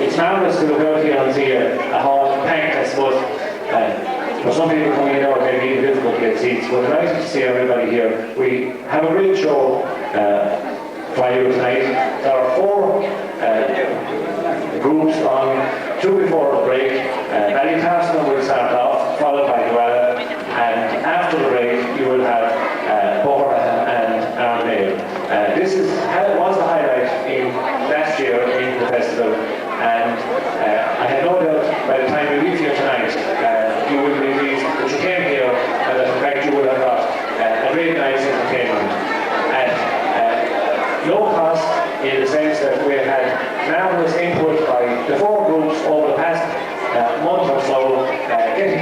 It's marvellous to look out here and see a hall packed, I suppose. For some people coming in out, it may be difficult to get seats, but nice to see everybody here. We have a great show for you tonight. There are 4 groups on, 2 before the break. Ballycastle will start off, followed by Dualla, and after the break you will have Boherlahan and Armagh. This was a highlight in last year in the festival, and I had no doubt by the time you leave here tonight you will be pleased that you came here and that in fact you will have got a great night's entertainment at low cost, in the sense that we had marvellous input by the 4 groups over the past month or so, getting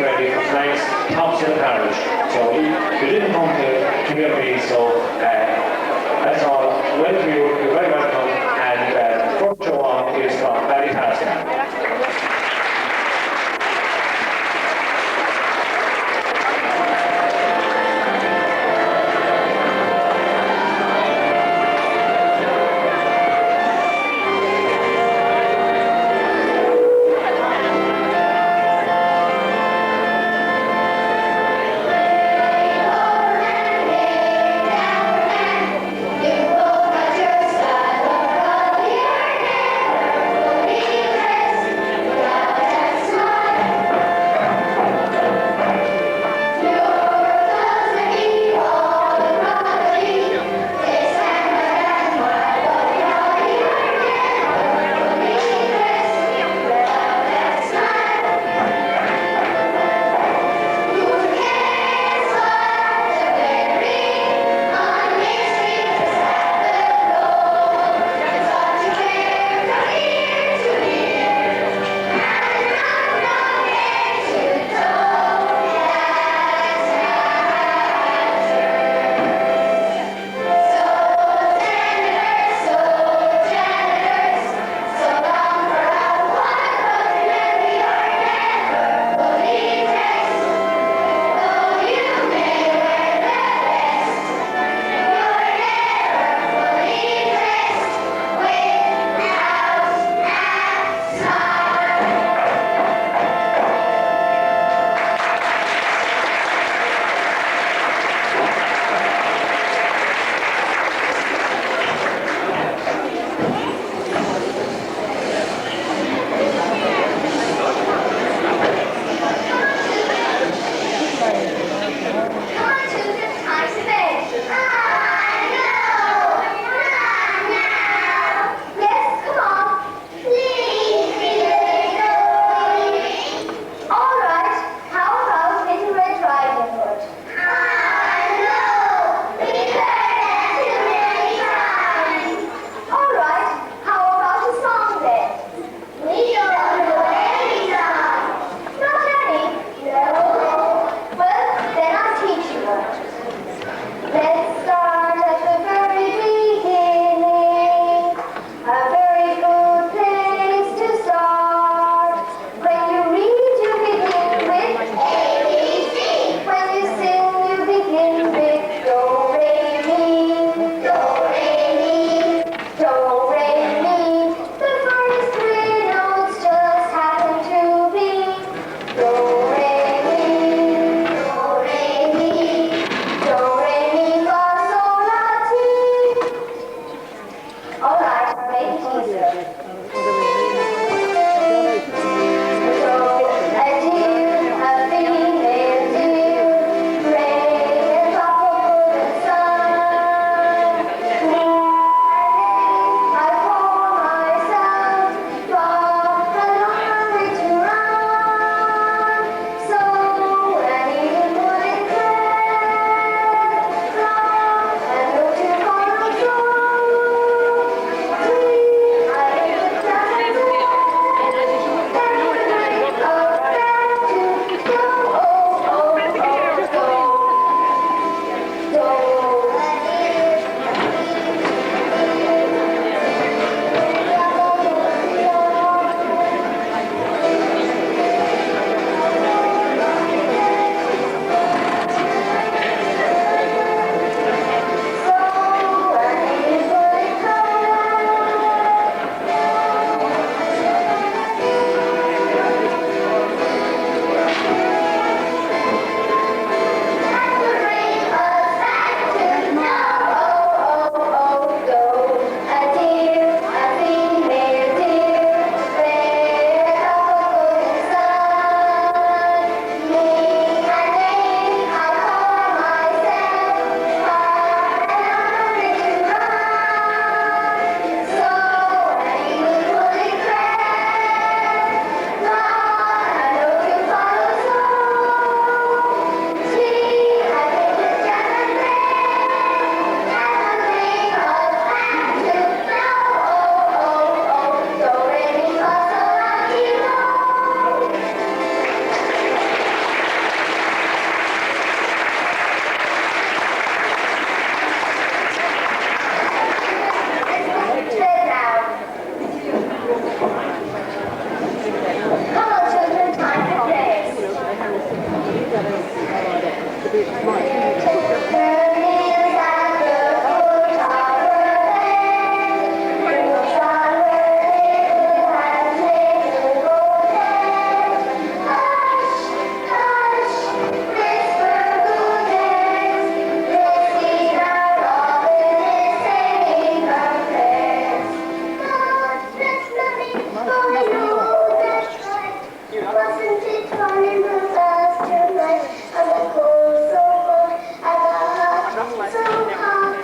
I know that's right. Wasn't it fun in the last night? And the cold so cold, and the heart so hot.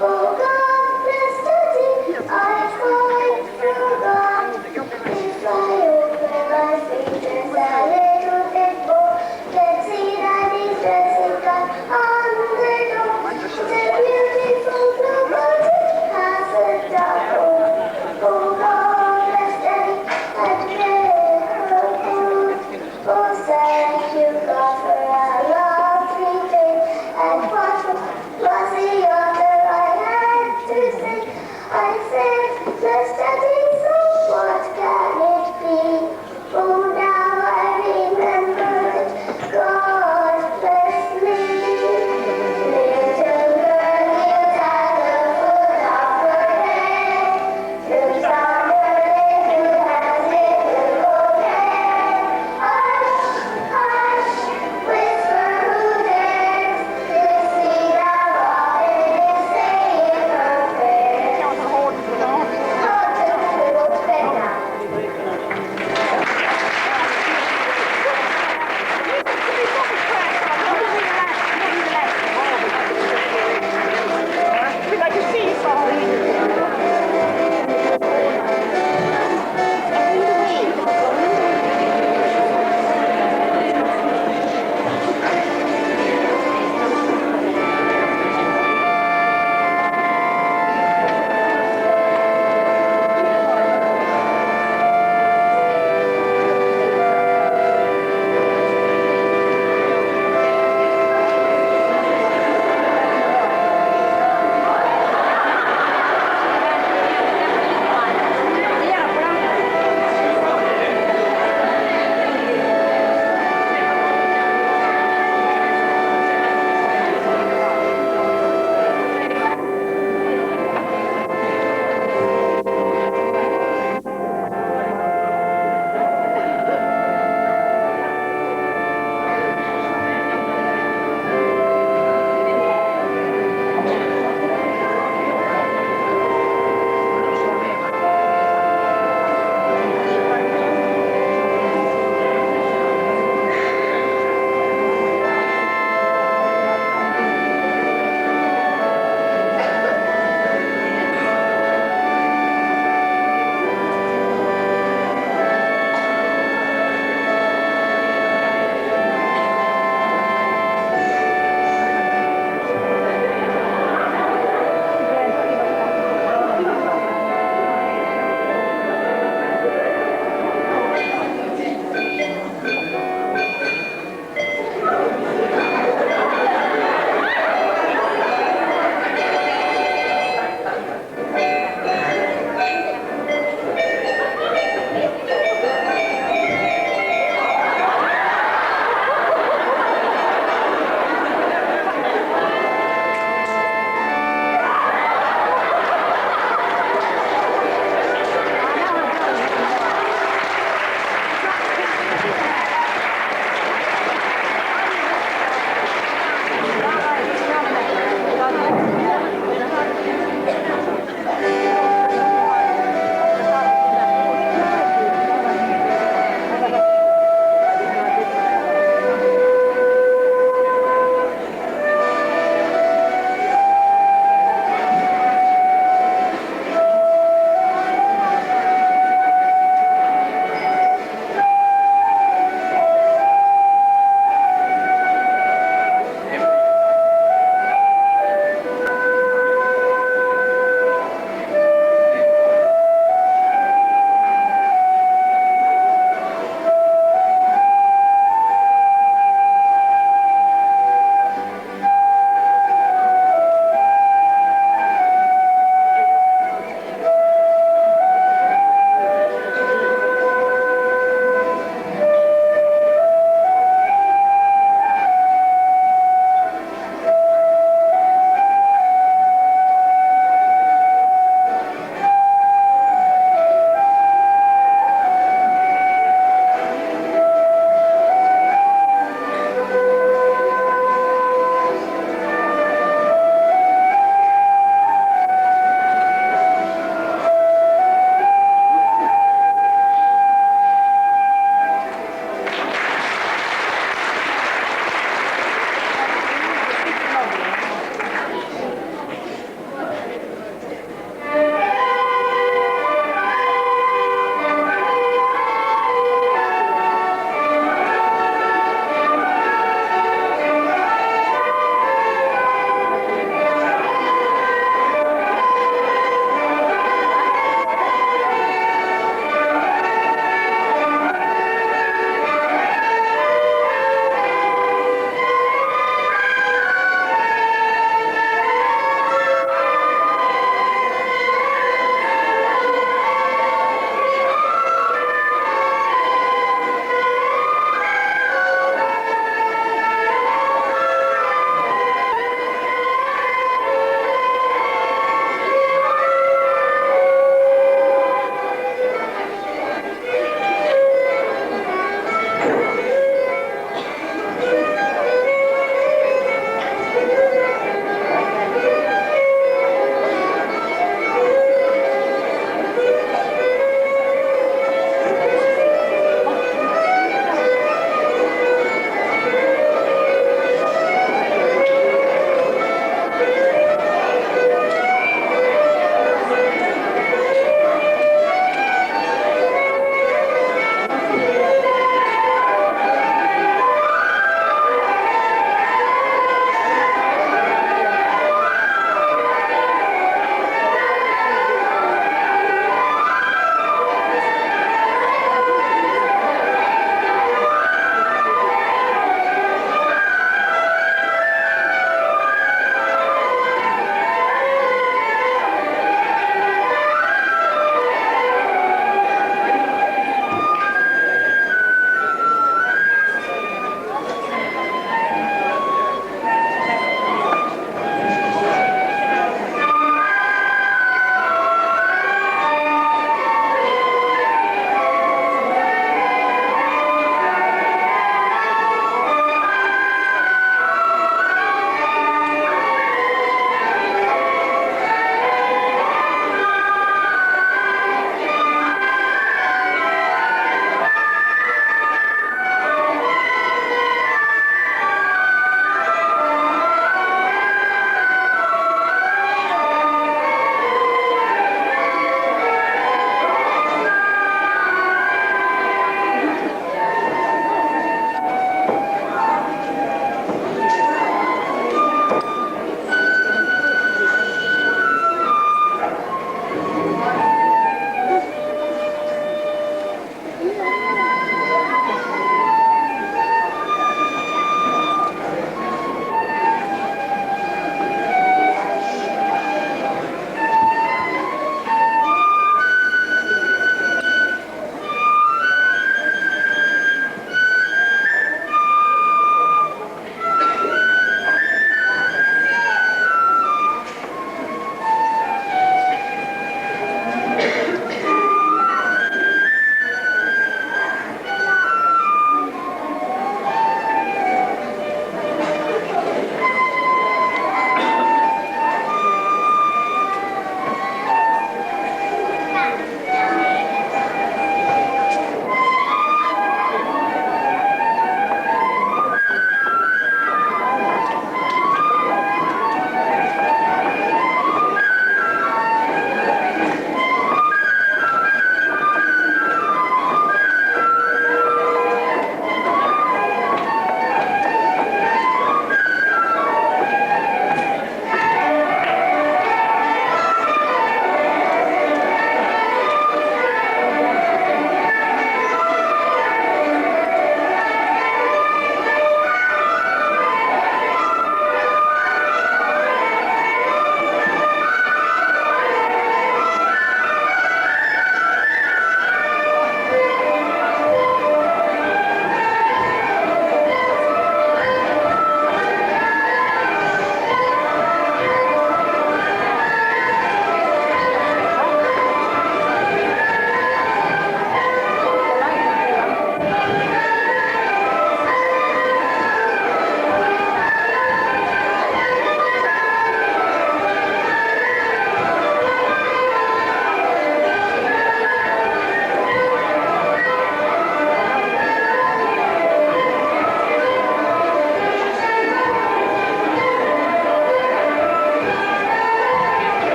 Oh God, bless the day I cried through God. If I open my fingers, a little bit more. Let's see Daddy's dressing gown on the door. The beautiful blue bird has a dark hole. Oh God, bless Daddy.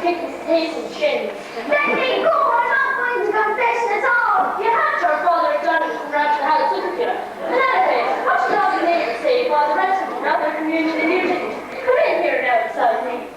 kick his teeth and shins. Let me go! I'm not going to confession at all! You had your father done it from around your house, look at you. In any case, what should all the neighbours say while the rest of them have their communion and you didn't? Come in here now beside me.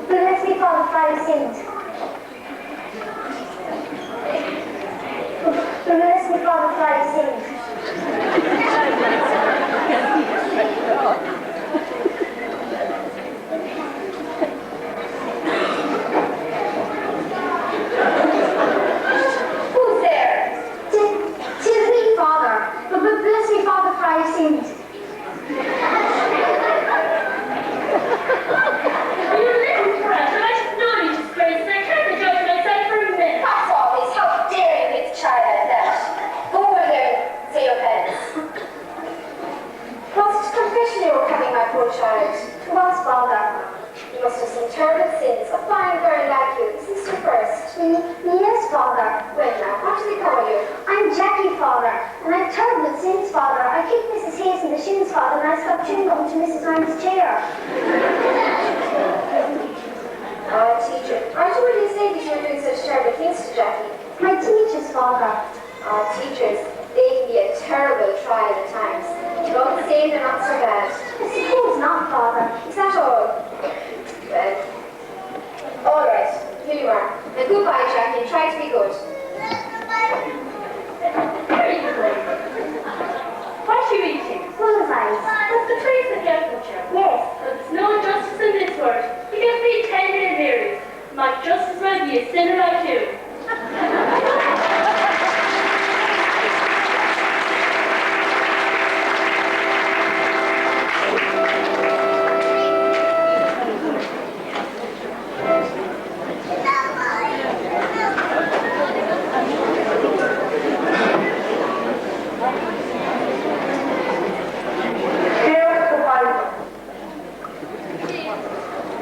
Bless me, Father, for I sins. Bless me, Father, for I sins. Who's there? Tis me, Father. But bless me, Father, for I sins. You little brat, and I should know you disgrace, and I can't enjoy myself for a minute. What's all this? How dare you hit the child like that? Go over there and say your penance. Was it to confession you were coming, my poor child? Was, Father. You must have some terrible sins. A fine girl like you. Is this your first? Yes, Father. Well now, what do they call you? I'm Jackie, Father. And I've terrible sins, Father. I kicked Mrs. Hayes in the shins, Father, and I stopped chewing gum to Mrs. Ryan's chair. Oh, teacher, aren't you really saying that you were doing such terrible things to Jackie? My teachers, Father. Oh, teachers, they can be a terrible trial at times. But all the same, they're not so bad. I suppose not, Father. Is that all? Well, all right, here you are. Now goodbye, Jackie, and try to be good. Very good. What are you eating? Bullseyes. That's the trace of the apple chair. Yes. There's no justice in this word. You give me 10 million years. Might just as well be a sinner like you.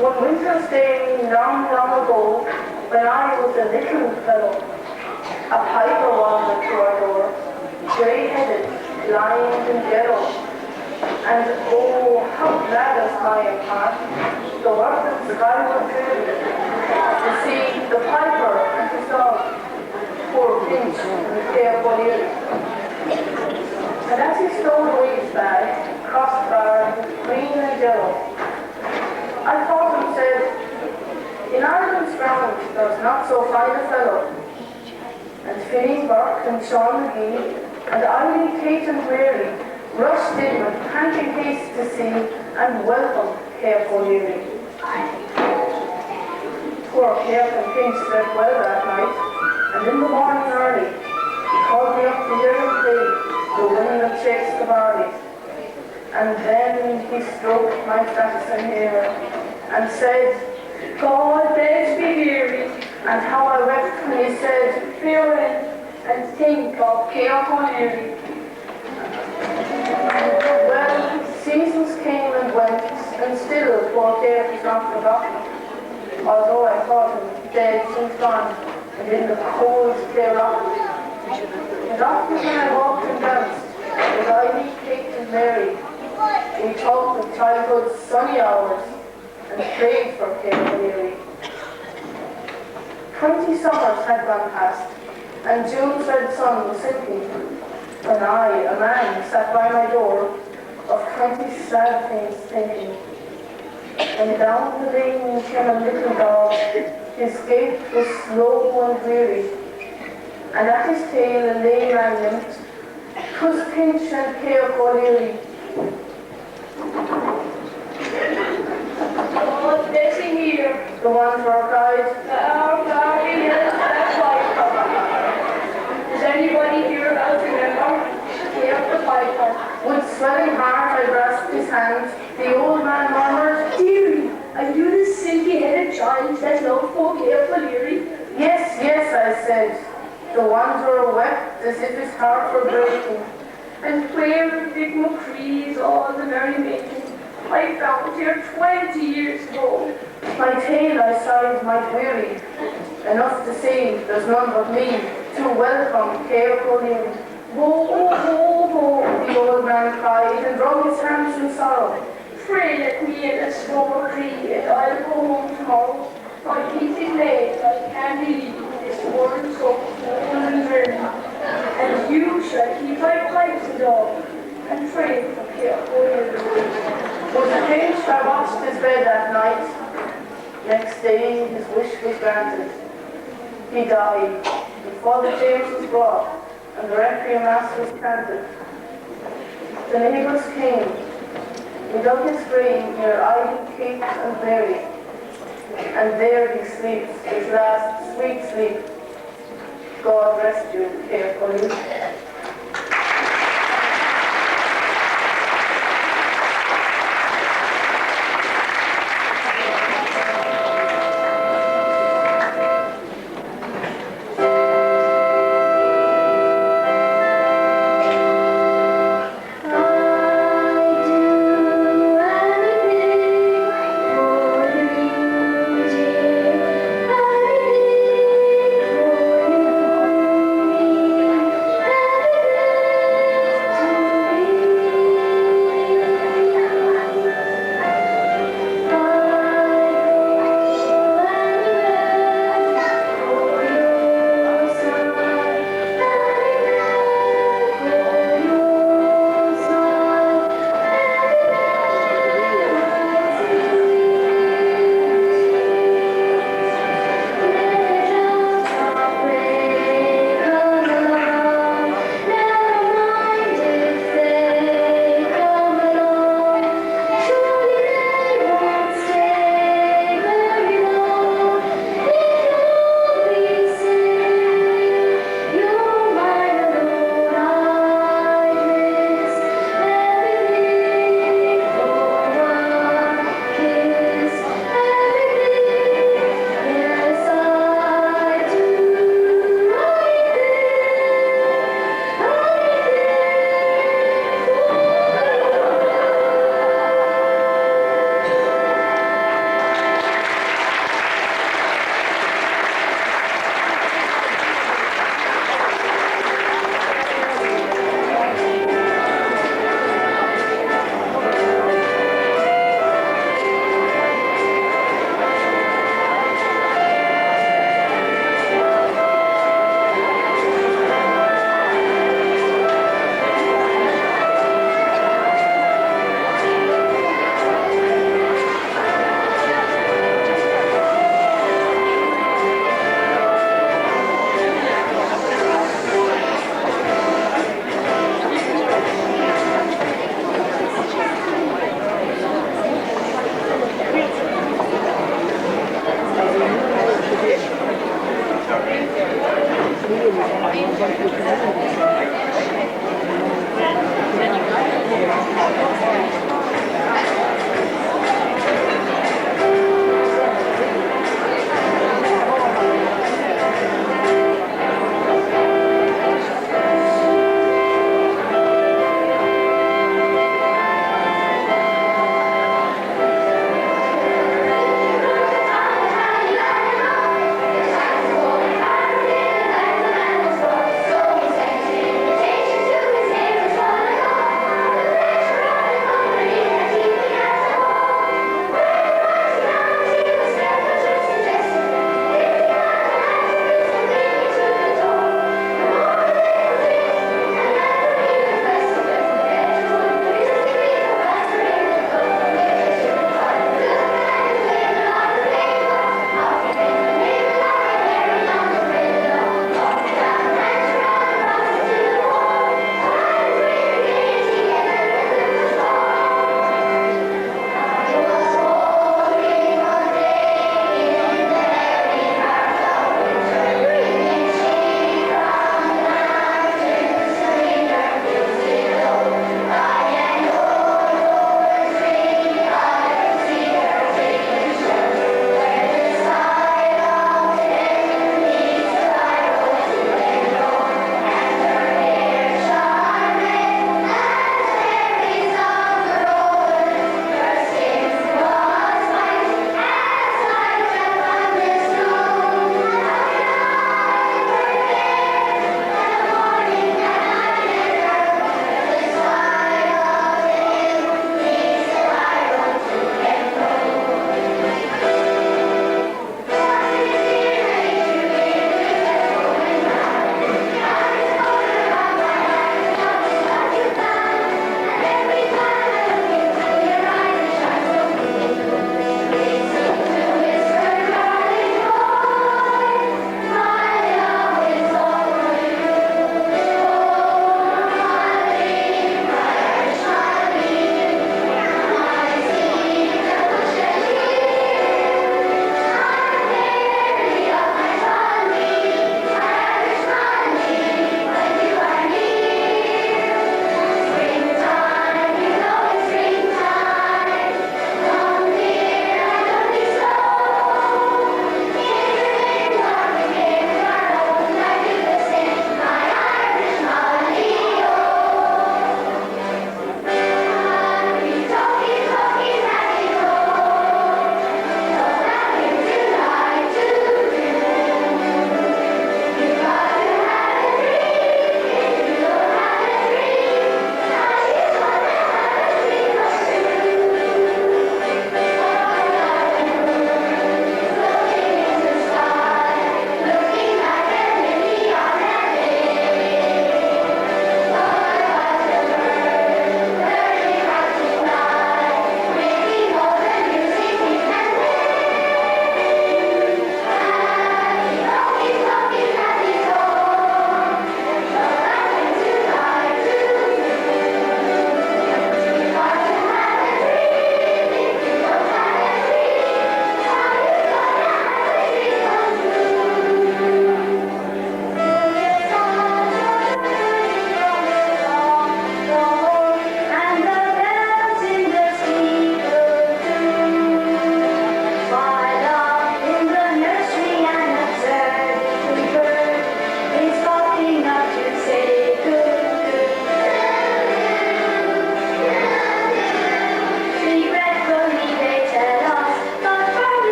One winter's day, long, long ago, when I was a little fellow, a piper wandered to our door, grey-headed, blind and yellow. And oh, how glad was my heart, the work that the sky was driven, to see the piper and his dog, poor Pinch and the fair Boherlahan. And as he stole away his bag, crossbarred with green and yellow, I thought and said, in Ireland's ground there's not so fine a fellow. And Finney Burke and Sean McGee and Eileen Kate and Mary rushed in with panting haste to see and welcome Care Boherlahan. Poor Care and Pinch slept well that night, and in the morning early he called me up to hear him play the women that chased the barley. And then he stroked my flaxen hair and said, God bless me dearly, and how I wept when he said, farewell, and think of Care Boherlahan. Well, seasons came and went, and still poor Care was not forgotten, although I thought him dead since gone, and in the cold clear rock. And often when I walked and danced with Eileen, Kate and Mary, we talked of childhood's sunny hours and prayed for Care Boherlahan. 20 summers had gone past, and June's red sun was sinking, when I, a man, sat by my door, of 20 sad things thinking. And down the lane came a little dog, his gait was slow and weary, and at his tail a lame man limped. 'Twas Pinch and Care Boherlahan. Oh, there's him here. The one for our guide. Oh, sorry, yes, that's right. Does anybody here else remember? Care the piper. With swelling heart I grasped his hand. The old man murmured, Dearie, are you the silky-headed child that loved for Care Boherlahan? yes, yes, I said. The wanderer wept as if his heart were breaking. And where in Big McCree's all the merry making? I found here 20 years ago. My tale I sighed might weary, enough to see there's none but me to welcome careful in. Go, go, go, the old man cried and wrung his hands in sorrow. Pray let me in a small tree, and I'll go home tomorrow. My peace is late, I can't believe this world so cold and dreary. And you shall keep my pipes and all, and pray for careful in. But the king shall watched his bed that night. Next day his wish was granted. He died before the James was brought and the requiem mass was chanted. The neighbours came. He dug his grave near Ivy, Keith and Mary, and there he sleeps his last sweet sleep. God rest you carefully. Thank you.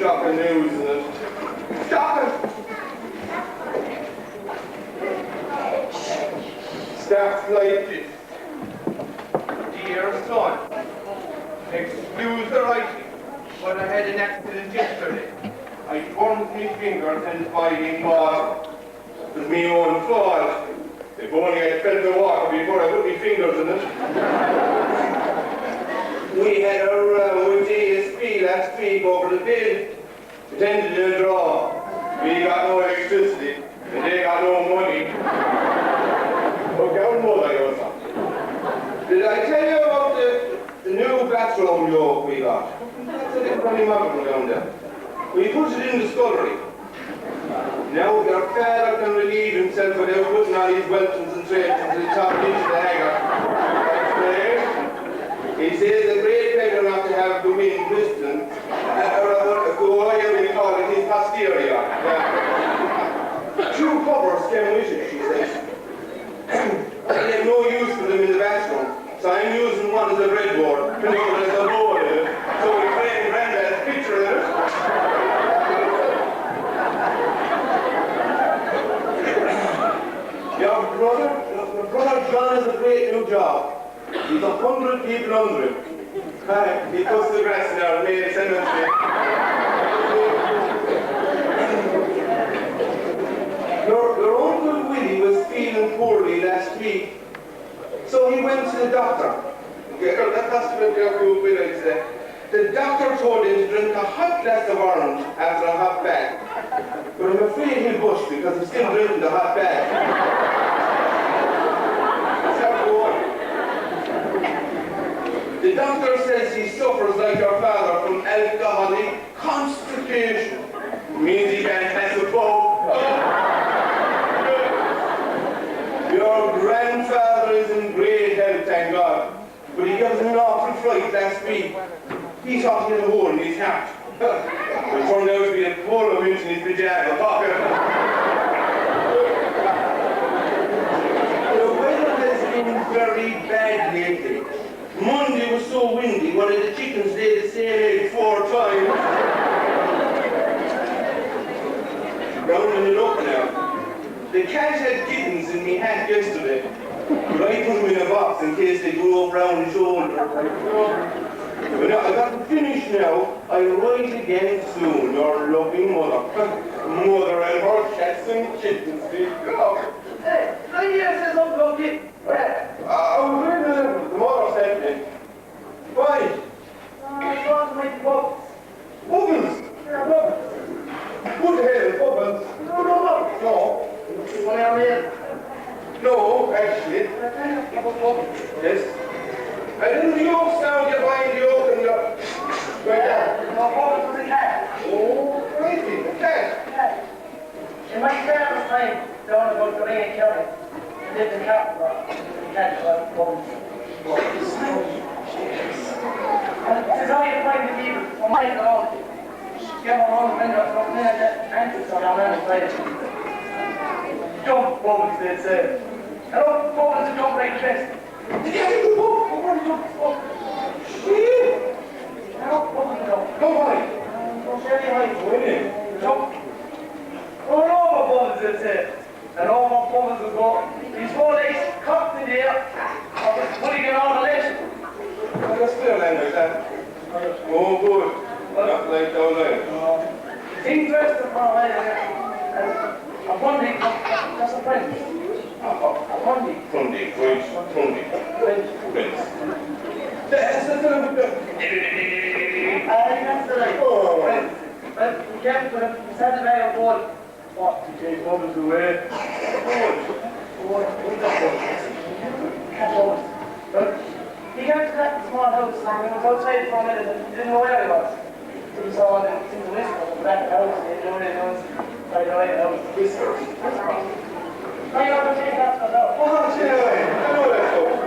shocking news, isn't it? Shocking! Starts like this. Dear son, excuse the writing, but I had an accident yesterday. I burned my fingers and fighting water. It was my own fault. If only I'd felt the water before I put my fingers in it. We had a row with DSP last week over the bill. It ended in a draw. We got no electricity, and they got no money. Okay, I know that you something. Did I tell you about the new bathroom yoke we got? That's a little funny mountain down there. We put it in the scullery. Now your father can relieve himself without putting all these weltons and trains into the top inch of the hanger. He says a great beggar not to have the wind piston, or whatever you call it, his posterior. Two covers came with it, she says. I have no use for them in the bathroom, so I'm using one as a breadboard, and one as a bowl in it, so we frame Granddad's picture in it. Your brother John has a great new job. He's 100 people under him. He cuts the grass in our main cemetery. Your Uncle Willie was feeling poorly last week, so he went to the doctor. The doctor told him to drink a hot glass of orange after a hot bath. But I'm afraid he'll bust because he's still drinking the hot bath. The doctor says he suffers like your father from alcoholic constipation. It means he can't pass a boat. Your grandfather is in great health, thank God. But he got an awful fright last week. He thought he had a hole in his hat. It turned out to be a polo winch in his pajama pocket. The weather has been very bad lately. Monday was so windy, one of the chickens laid the same egg 4 times. Round in the look now. The cat had kittens in my hat yesterday, but I put them in a box in case they grew up round the shoulder. But now, I got to finish now. I'll write again soon, your loving mother. Mother and her cats and kittens, they go. Hey, yes, there's Uncle Kit. Where? Oh, wait a minute. The mother sent me. Why? I want to make bubbles. Bubbles? Yeah, bubbles. Who the hell is Bubbles? No. No. What am I in? No, actually. Yes. And then the yolks down, you find the yolk and you're... Yeah, no bubbles with a cat. Oh, crazy. A cat. Yeah. In my father's time, down about Korean County, lived in Capital. Cat was bubbles. And it's only a point of view from my own. Get my own window from there, that answers on our own place. Jump bubbles, they'd say. Hello, bubbles and jump like this. Did you have a good book? Oh, what are you jump? Shit. Hello, bubbles and jump. Go on. Don't say anything. Wait in. Jump. All over bubbles, they'd say. And all my bubbles would go. These 4 legs cocked in the air. I was putting it on the legs. That's clear language, that. Oh, good. Not like those lines. Interesting for a Monday, that's a French. A Monday. Fundy, French, Fundy. French. French. That's the thing. That's the right. But you can't put a Saturday on board. What? You take bubbles away. Cat bubbles. But he got to that small house and he was outside for a minute and he didn't know where he was. So he saw the whiskers of the back house and he didn't know where he was. I know where he was. Whiskers. I know what he got to know. Oh, shit, I know that song.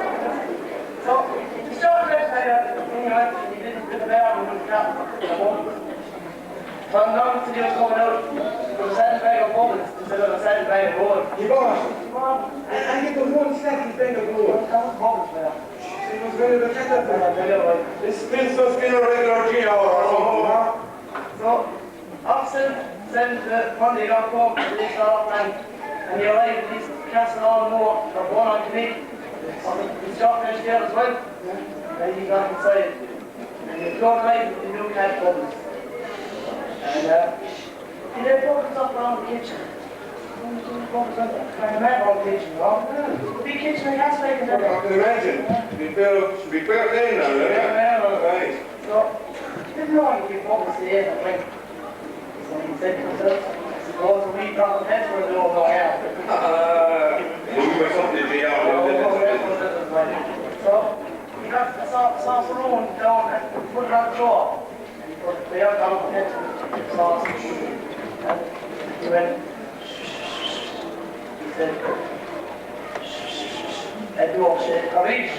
So he started that side of the thing, right? And he didn't get the bell and he was cat. From down to the coming out with a sandbag of bubbles instead of a sandbag of wood. You bought it. I get the one second thing of gold. That was bubbles, man. She was ready to get that thing. I tell you what. This Vince must be a regular G hour or something, huh? So, send Monday got home to this off and he arrived at this castle on more or one on me. His chocolate there as well. And he got inside. And he got right with the new cat bubbles. And he left bubbles up around the kitchen. Bubbles up kind of mad around the kitchen, you know? Big kitchen and gas making there. I can imagine. Be fair then now, Yeah. right? So, he didn't know he could bubbles the end of the So he said to himself, I suppose a wee drop of head for the old guy out. You were something to be out So he got the sauce room down and put it on the floor. And he put the other down the sauce. And he went, he said, and do up shit. I reached.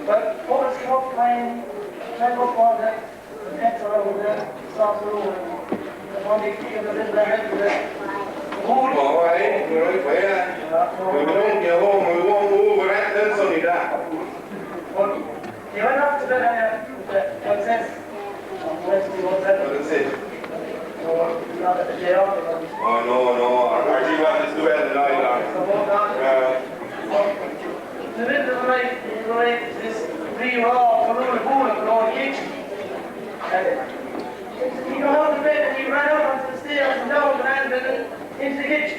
But Bubbles came up playing, climbed up on the pencil over the sauce room. And one day he gave a little head to the All right, well, we don't get home, we won't move or that, then something that. Well, he went up to bed with the princess. Wednesday was that. What is it? So, not at the day off. Oh, no, I actually want to do it tonight, So, hold on. In the middle of the night, he related this re-raw Karuna Bula below the kitchen. And he got out of bed and he ran up onto the stairs and down the landing into the kitchen.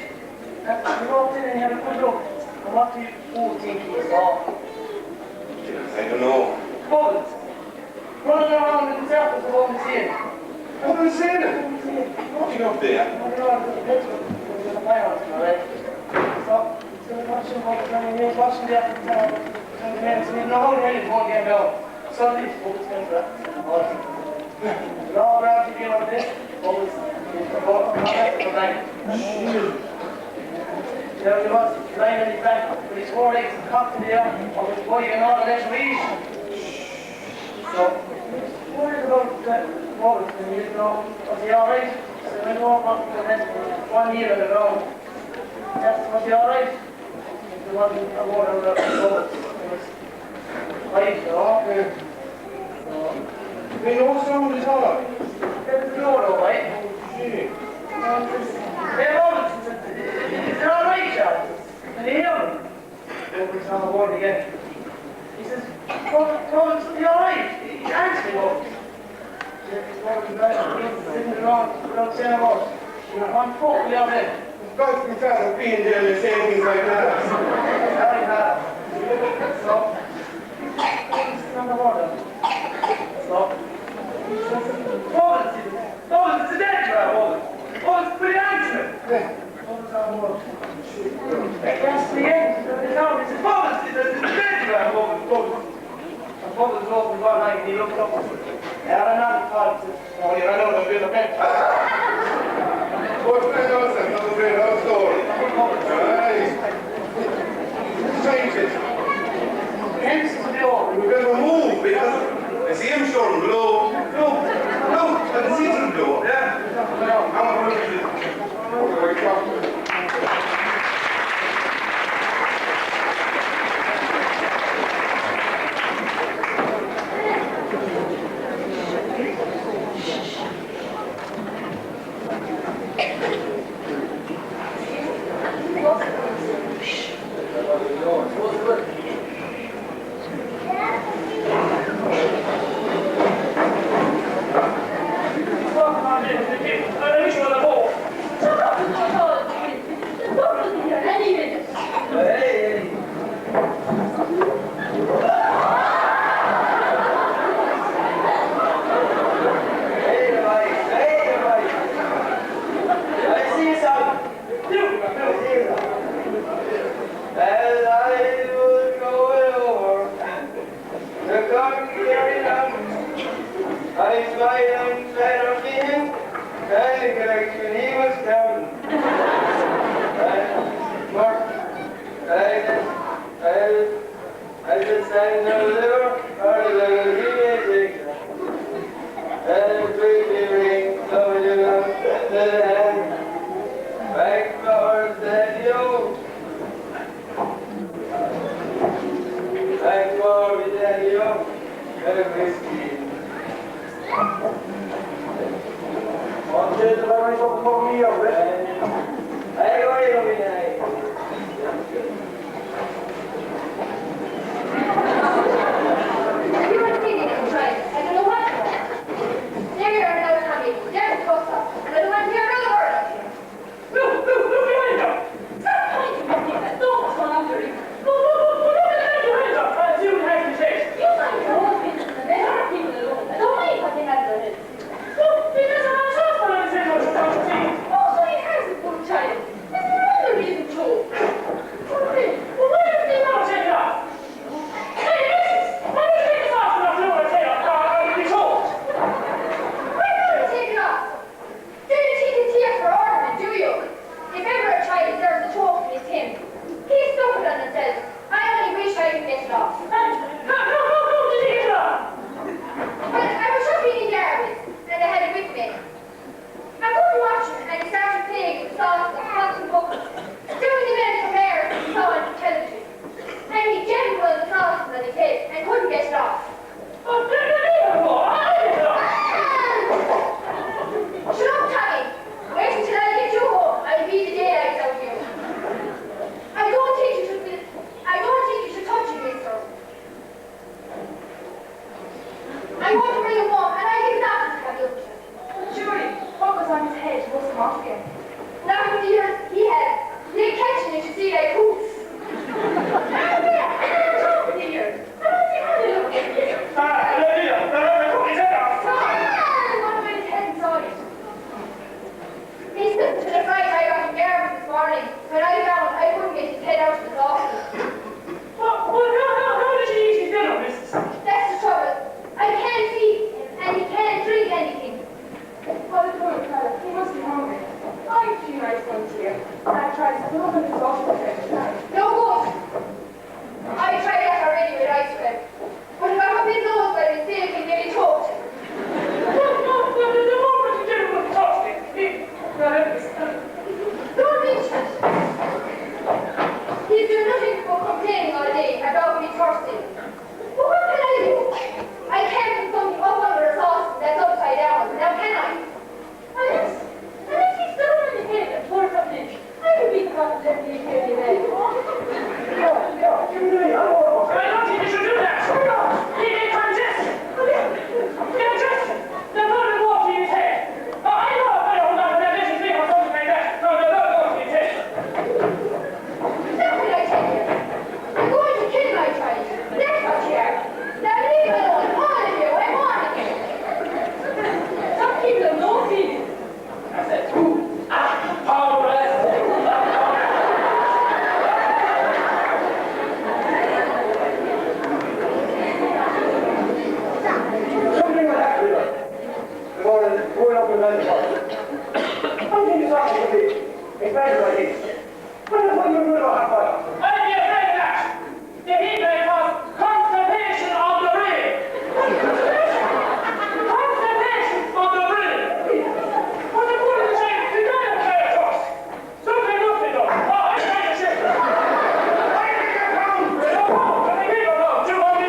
And he walked in and he had a good look. And what do you all think he saw? I don't know. Bubbles. Running around himself as the woman seeing. What am I saying? Nothing up there. Running around with the picture with the fireworks, alright? So, he was watching Bubbles and he was watching the after the men. So he didn't know how the hell he was going to get down. Suddenly, Bubbles came back. We all around to get on this. Bubbles. There he was, lying on his back with his four legs cocked in the air, on his body and all the legs reach. So, worried about the Bubbles, and he didn't know, was he alright? So he went over to the next 1 year on the ground. Asked, was he alright? There wasn't a word of the Bubbles. It was right, you know. So, We know what's wrong with his heart. there's the door though, right? Gee. Hey, Bubbles, is it alright, Charles? Can you hear me? Bubbles on the board again. He says, Bubbles, are you alright? He answered me, Bubbles. He said, Bubbles, sitting around, without saying a word. On foot, we are there. God's been tired of being there and saying things like that. Very hard. So, Bubbles is on the water. So, Bubbles, it's a dead man, Bubbles. Bubbles, pretty answer. Bubbles on the water. That's the end. The town is Bubbles, it's a dead man, Bubbles. And Bubbles opened one eye and he looked up. And another thought, oh, you ran out of the bed. What's that else? Another great old story. Right. Change it. Hence to the door. We better move because I see him short and blow. Look, I can see him blow. Yeah. I'm going to do it. So, You were thinking of trying. I don't know what you want. There you are now, Tommy. There's the post up. And I don't want to hear another word of you. Look behind you! Stop pointing at me and don't turn under it. Look behind you! As you have to say. You mind your own business and let other people alone. I don't mind what they have in their heads. Look, because I'm not sure what I'm saying what you're trying to say. Oh, so he has a good child. There's no other reason to. Well, why don't they now take it off? Hey, missus! Why don't you take this off and I'll do what I say? I'll be told. Why not take it off? Do you think it's here for ornament, do you? If ever a child deserves a trophy, it's him. He's stupid on himself. I only wish I could get it off. How did you get it off? Well, I was shopping in Jarvis, and I had it with me. I couldn't watch him, and he started playing with sauce and pots and buckets, doing the men from air he saw on television. And he jammed one of the sauces on his head and couldn't get it off. Oh, I get it off. Shut up, Tommy. Wait until I get you home. I'll beat the daylights out of you. I don't think you should touch him, mister. I want to bring him home, and I think that's what have you. Surely, what was on his head must come off again. Now with the years he had, they're catching it, you see, like hoops. I don't think I look at this. What about his head inside it? He slipped to the fright I got in Jarvis this morning when I found I couldn't get his head out of the sauce. How did you eat his dinner, missus? That's the trouble. I can't feed him and he can't drink anything. Oh, the poor fellow, he must be hungry. I've a few nice ones here. I tried some of them in the sauce No good. I tried that already with ice cream. But if I have been those by mistake and get it choked. The moment you did it with the toasting, Don't mention it. He's doing nothing but complaining all day about me thirsty. But what can I do? I can't put something up under a sauce that's upside down. Now can I? Unless he's still in the head and pour something in. I would be caught and let me hear you then. I don't think you should do that. He ain't congested. Congested. There's nothing water in his head. I know hold on, that isn't me or something like that. No, there's nothing water in his head. Now can I tell you? I'm going to kill my child. That's what you are. Now leave me alone. All of you. I'm warning you. Some people have no feeling. I said, power Something will happen to us. Going up with that. How can you talk to me? It's better like this. What the fuck you doing about fire? I'd be afraid of that. The Hebrew was constipation of the brain. Constipation of the brain. What the fuck is saying? You gotta try to toss. Something nothing though. I try to shit. I think you're hungry. No, I think people know. 200.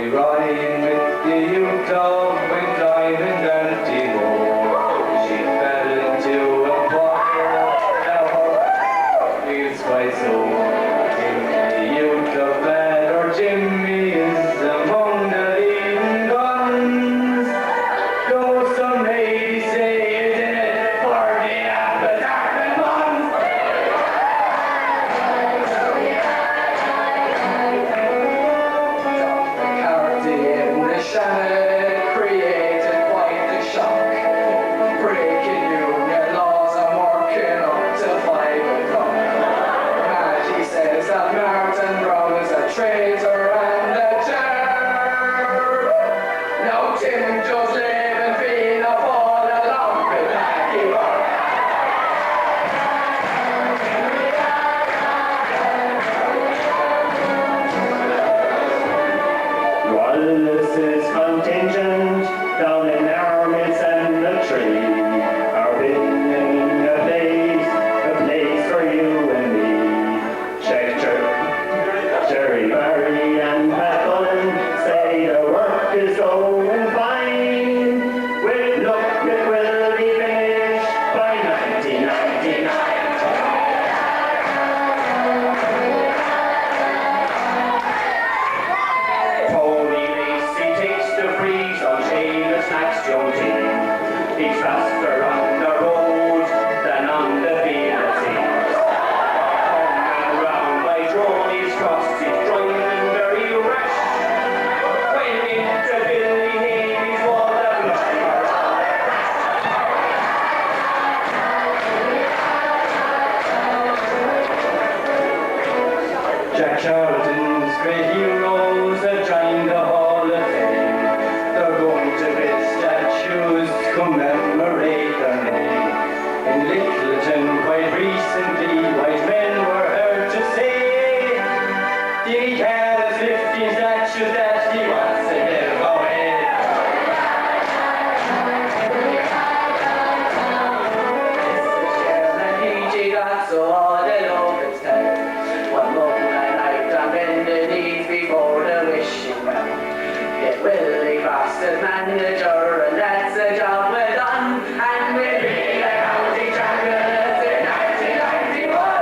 riding with the Utah when climbing down Timor. She fell into a bottle, now her feels quite so. The Utah bed or Jimmy is among the leading guns. Though some ladies say it's in it for the appetite and buns. Shannon created quite the shock, breaking union laws and working up till 5 o'clock. Maggie says that Martin Brown is a traitor and a jerk. Now Tim just living being a fall along with Maggie Burke. Wallace's contingent down in Army Cemetery are building a place for you and me. Check, Jerry, Barry and Pat Cullen say the work is going fine. With luck it will be finished by 1999. He's faster on the road than on the field it seems. Coming round by Droney's Cross, he's driving very rash. When into Billy Haley's wall of Jack Charlton's great heroes have joined the Hall of Fame. They're going to build statues commemorate their name. In Littleton quite recently, wise men were heard to say he has 15 statues that he wants to give away. He got so all the love it's time. One moment I'm bending the knees before the wishing well. Get Willie Cross as manager, and that's a job well done. And we'll be the county champions in 1991.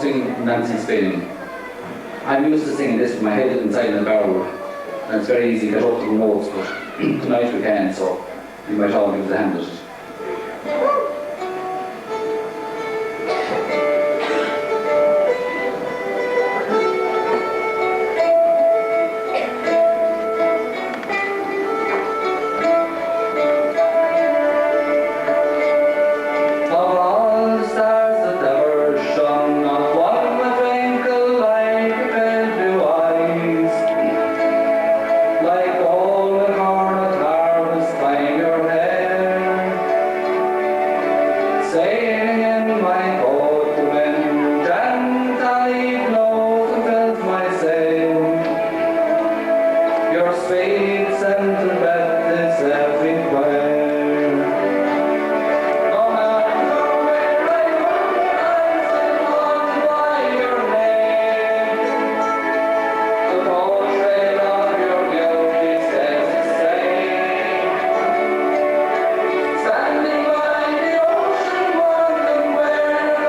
sing Nancy Spinning. I'm used to singing this with my head inside the barrel, and it's very easy to get up to the notes, but tonight we can, so you might all give us a hand with it. Standing by the ocean, wondering where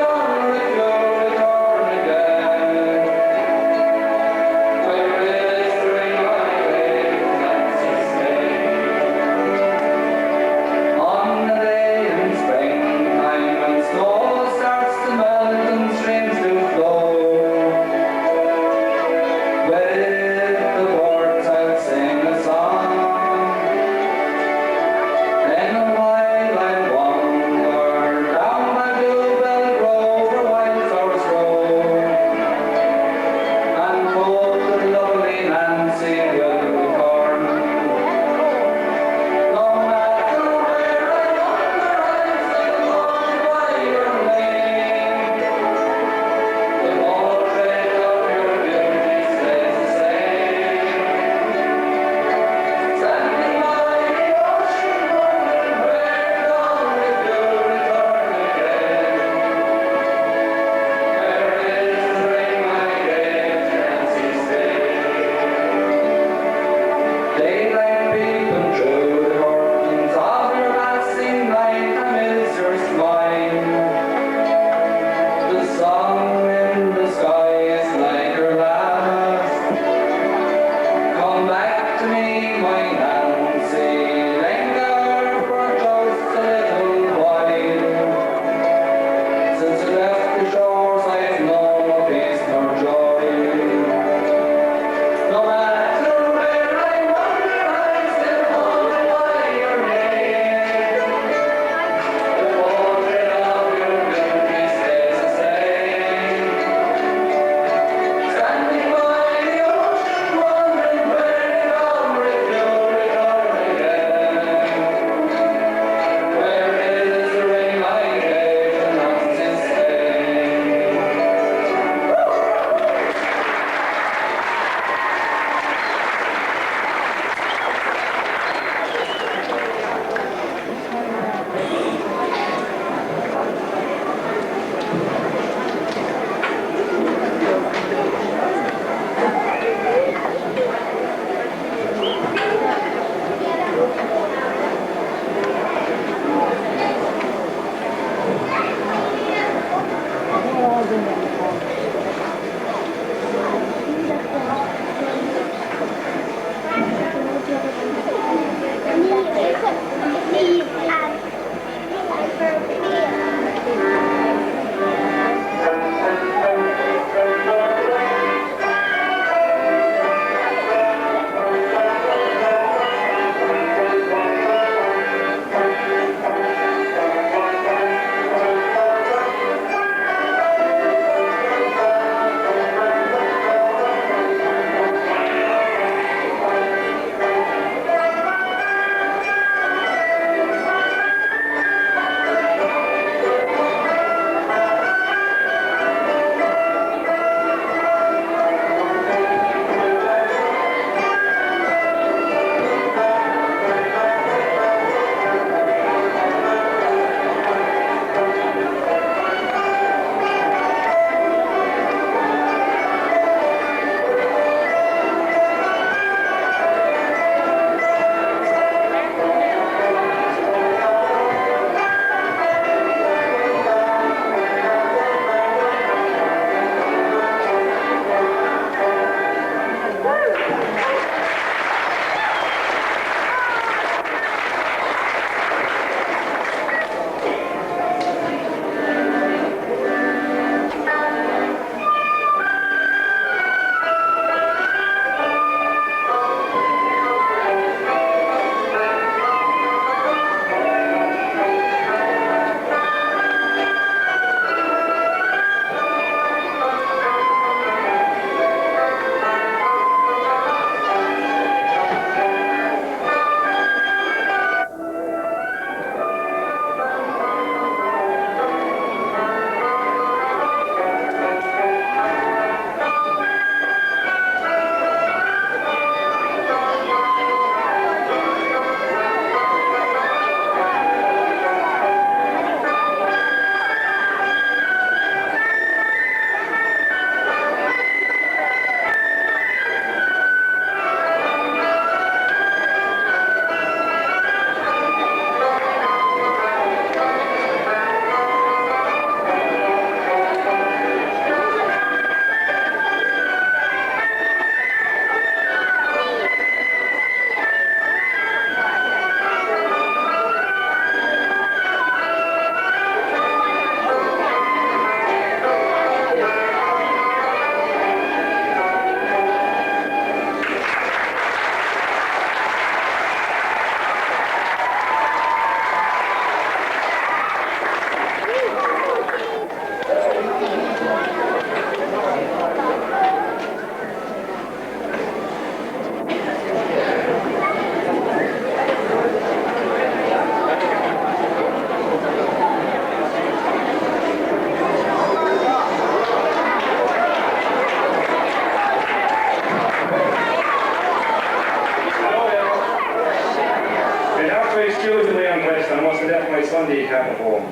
Sunday cap at home.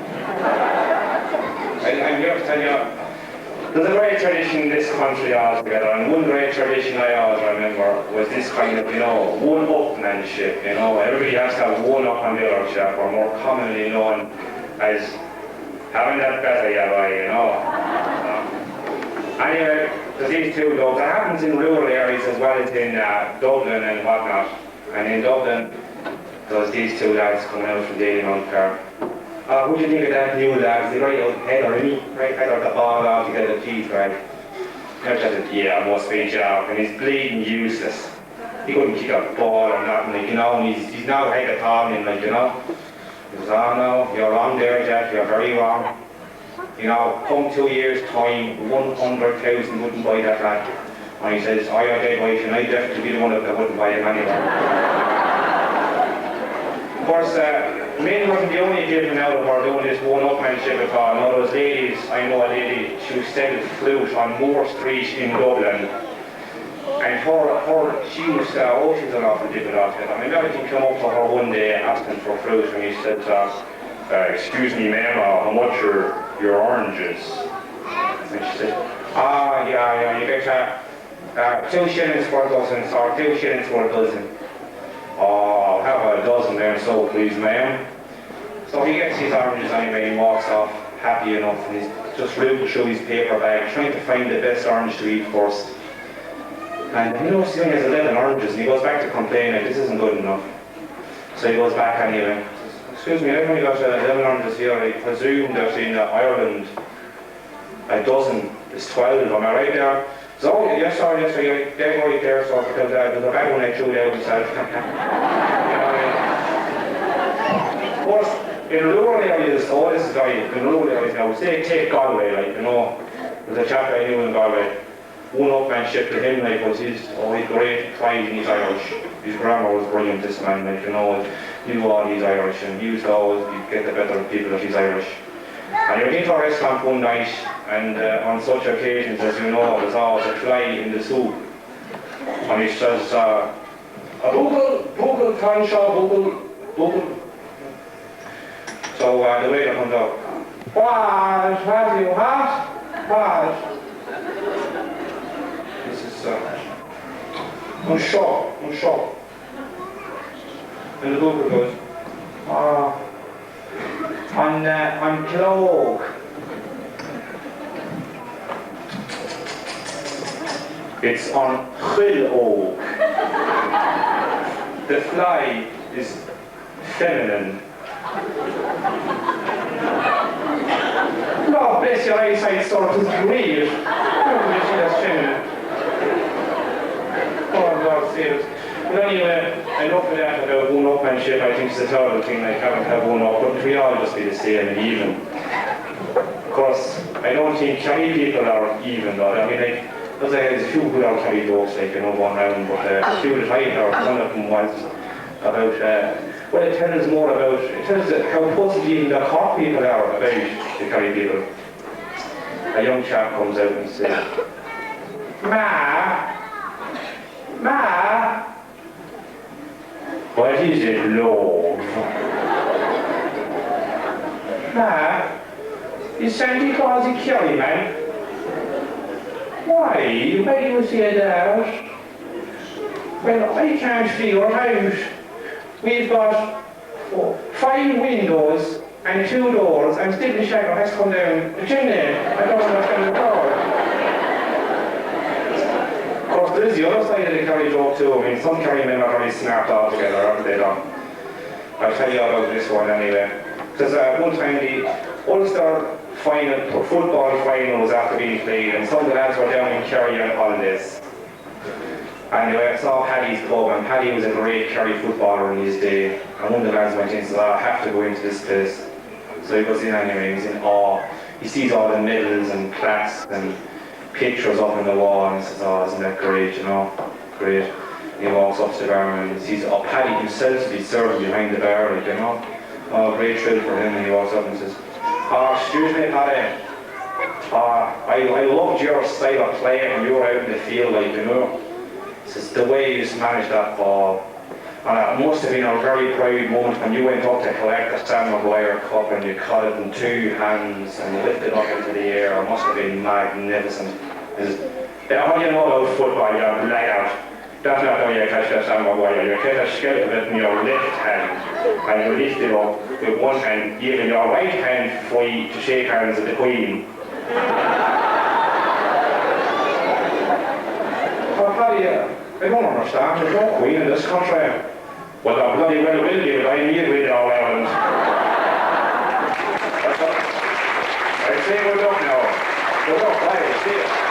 I'm here to tell you, there's a great tradition in this country altogether, and one great tradition I always remember was this kind of, one-upmanship, Everybody has to have one up on the other chap, or more commonly known as having that better Anyway, there's these two dogs. It happens in rural areas as well as in Dublin and whatnot. And in Dublin, there's these two lads coming out from Daily Mount Park. What do you think of that new lad? Is he right out head or any? Right head or the ball out to get the teeth, right? Yeah, must be a job. And he's bleeding useless. He couldn't kick a ball or nothing, and he's now head of Tomlin, He goes, oh no, you're wrong there, Jack, you're very wrong. Come 2 years' time, 100,000 wouldn't buy that lad. And he says, oh, you're dead right, and I'd definitely be the one that wouldn't buy him anyway. Of course, Min wasn't the only given out of her doing this one-upmanship at all. No, those ladies, I know a lady, she was selling flute on Moore Street in Dublin. And she was an awful different outfit. I mean, everything came up to her one day asking for fruit, and he said, excuse me, ma'am, how much are your oranges? And she said, yeah, you get 2 shillings for a dozen, or 2 shillings for a dozen. Oh, I'll have a dozen there, so please, ma'am. So he gets his oranges anyway and walks off happy enough, and he's just rooting through his paper bag, trying to find the best orange to eat first. And he knows he only has 11 oranges, and he goes back to complaining, this isn't good enough. So he goes back anyway. Excuse me, I've only got 11 oranges here. I presume that in Ireland a dozen is 12. Am I right there? So, yes sir, they're right there, so because there's a bad one I threw out myself. Of course, in rural areas, this is right, in rural areas now, say take Galway, there's a chap I knew in Galway. One-upmanship to him, was he's great pride in his Irish. His grammar was brilliant, this man, he knew all he's Irish, and he used to always get the better people that he's Irish. And he went into a restaurant one night, and on such occasions, as you know, there's always a fly in the soup. And he says, a bugle, Conshaw, bugle. So the waiter comes up, what have you had? What? I'm shocked. And the bugle goes, on cloak. It's on Chill Oak. The fly is feminine. God bless your eyesight, sort of real. That's feminine. Oh, God, serious. But anyway, enough of that about one-upmanship. I think it's a terrible thing, having to have one up, but we all just be the same and even. Of course, I don't think Kerry people are even, though. I mean, there's a few good old Kerry jokes, going around, but a few that I heard, one of them was about, it tells more about, how positive even the Cork people are about the Kerry people. A young chap comes out and says, Ma, what is it, love? Ma, is Santa Claus a Kerry man? Why do you say that? Well, I can't figure out. We've got 5 windows and 2 doors, and still the shadow has come down the chimney. I don't understand the door. Of course, there is the other side of the Kerry joke too. I mean, some Kerry men are very smart altogether, aren't they? I'll tell you about this one anyway. Because one time the Ulster football final was after being played, and some of the lads were down in Kerry on holidays. Anyway, I saw Paddy's pub, and Paddy was a great Kerry footballer in his day. And one of the lads went in and said, I have to go into this place. So he goes in anyway, he's in awe. He sees all the medals and plaques and pictures up on the wall, and he says, oh, isn't that great, Great. He walks up to the bar and he sees Paddy himself to be serving behind the bar, Oh, great thrill for him, and he walks up and says, excuse me, Paddy. I loved your style of play when you were out in the field, He says, the way you just managed that ball. And it must have been a very proud moment when you went up to collect the Sam Maguire Cup and you caught it in two hands and lifted it up into the air. It must have been magnificent. How do you know about football? You're lay out. That's not how you catch the Sam Maguire. You catch a skeleton of it in your left hand and you lift it up with one hand, giving your right hand free to shake hands with the Queen. Well, how do you? I don't understand. There's no Queen in this country. Well, I bloody well will do it. I need with all Ireland. I'd say good luck now. Good luck, bye. See you.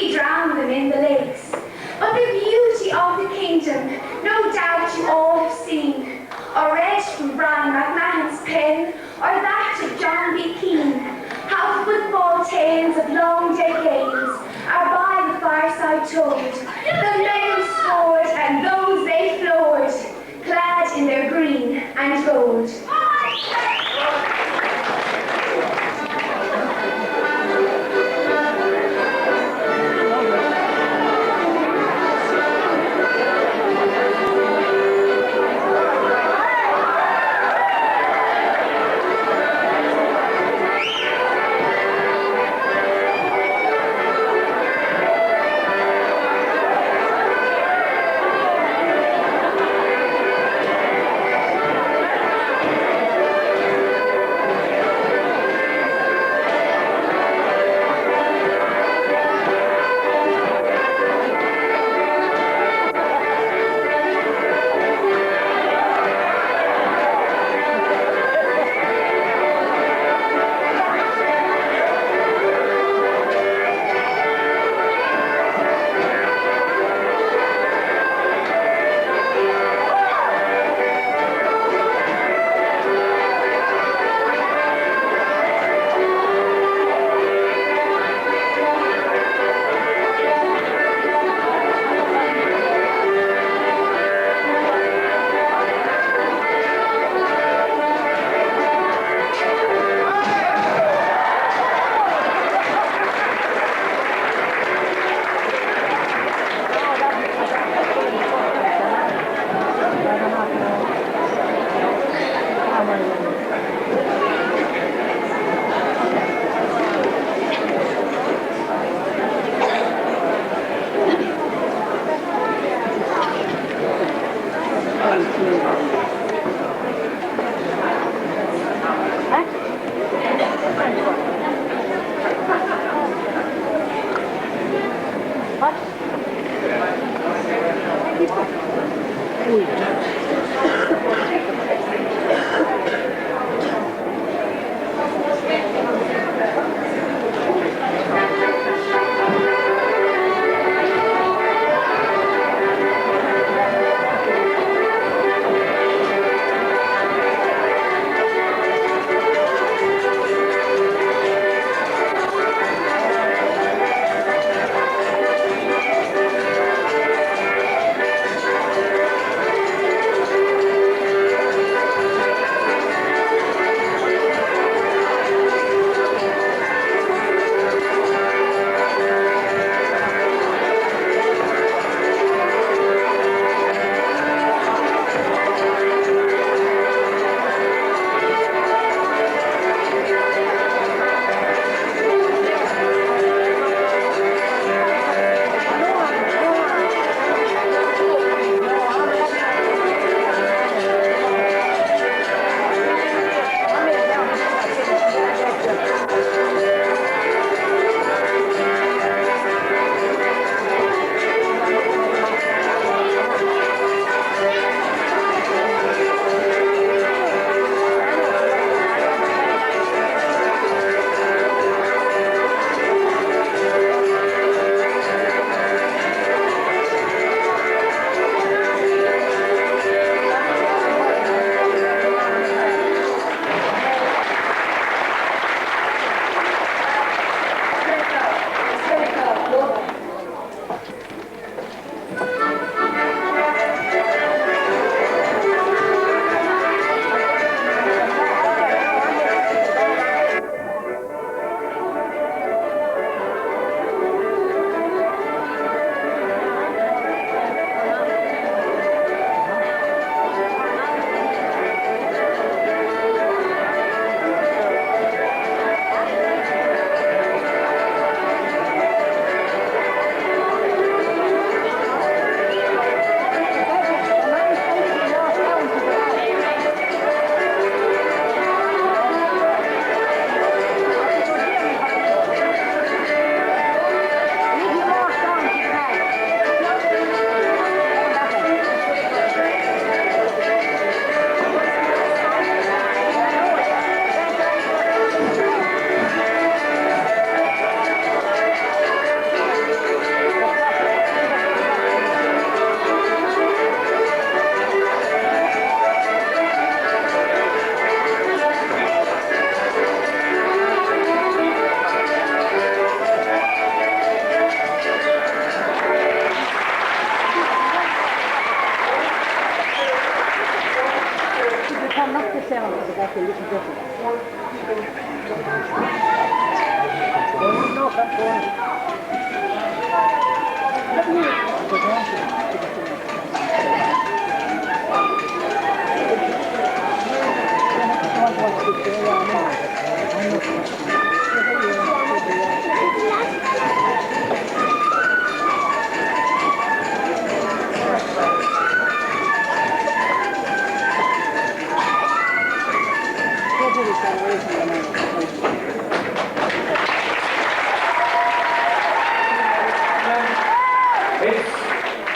we drown them in the lakes. But the beauty of the kingdom, no doubt you all have seen, or read from Brian McMahon's pen, or that of John B. Keane, how football tales of long dead games are by the fireside told. The men who scored and those they floored, clad in their green and gold.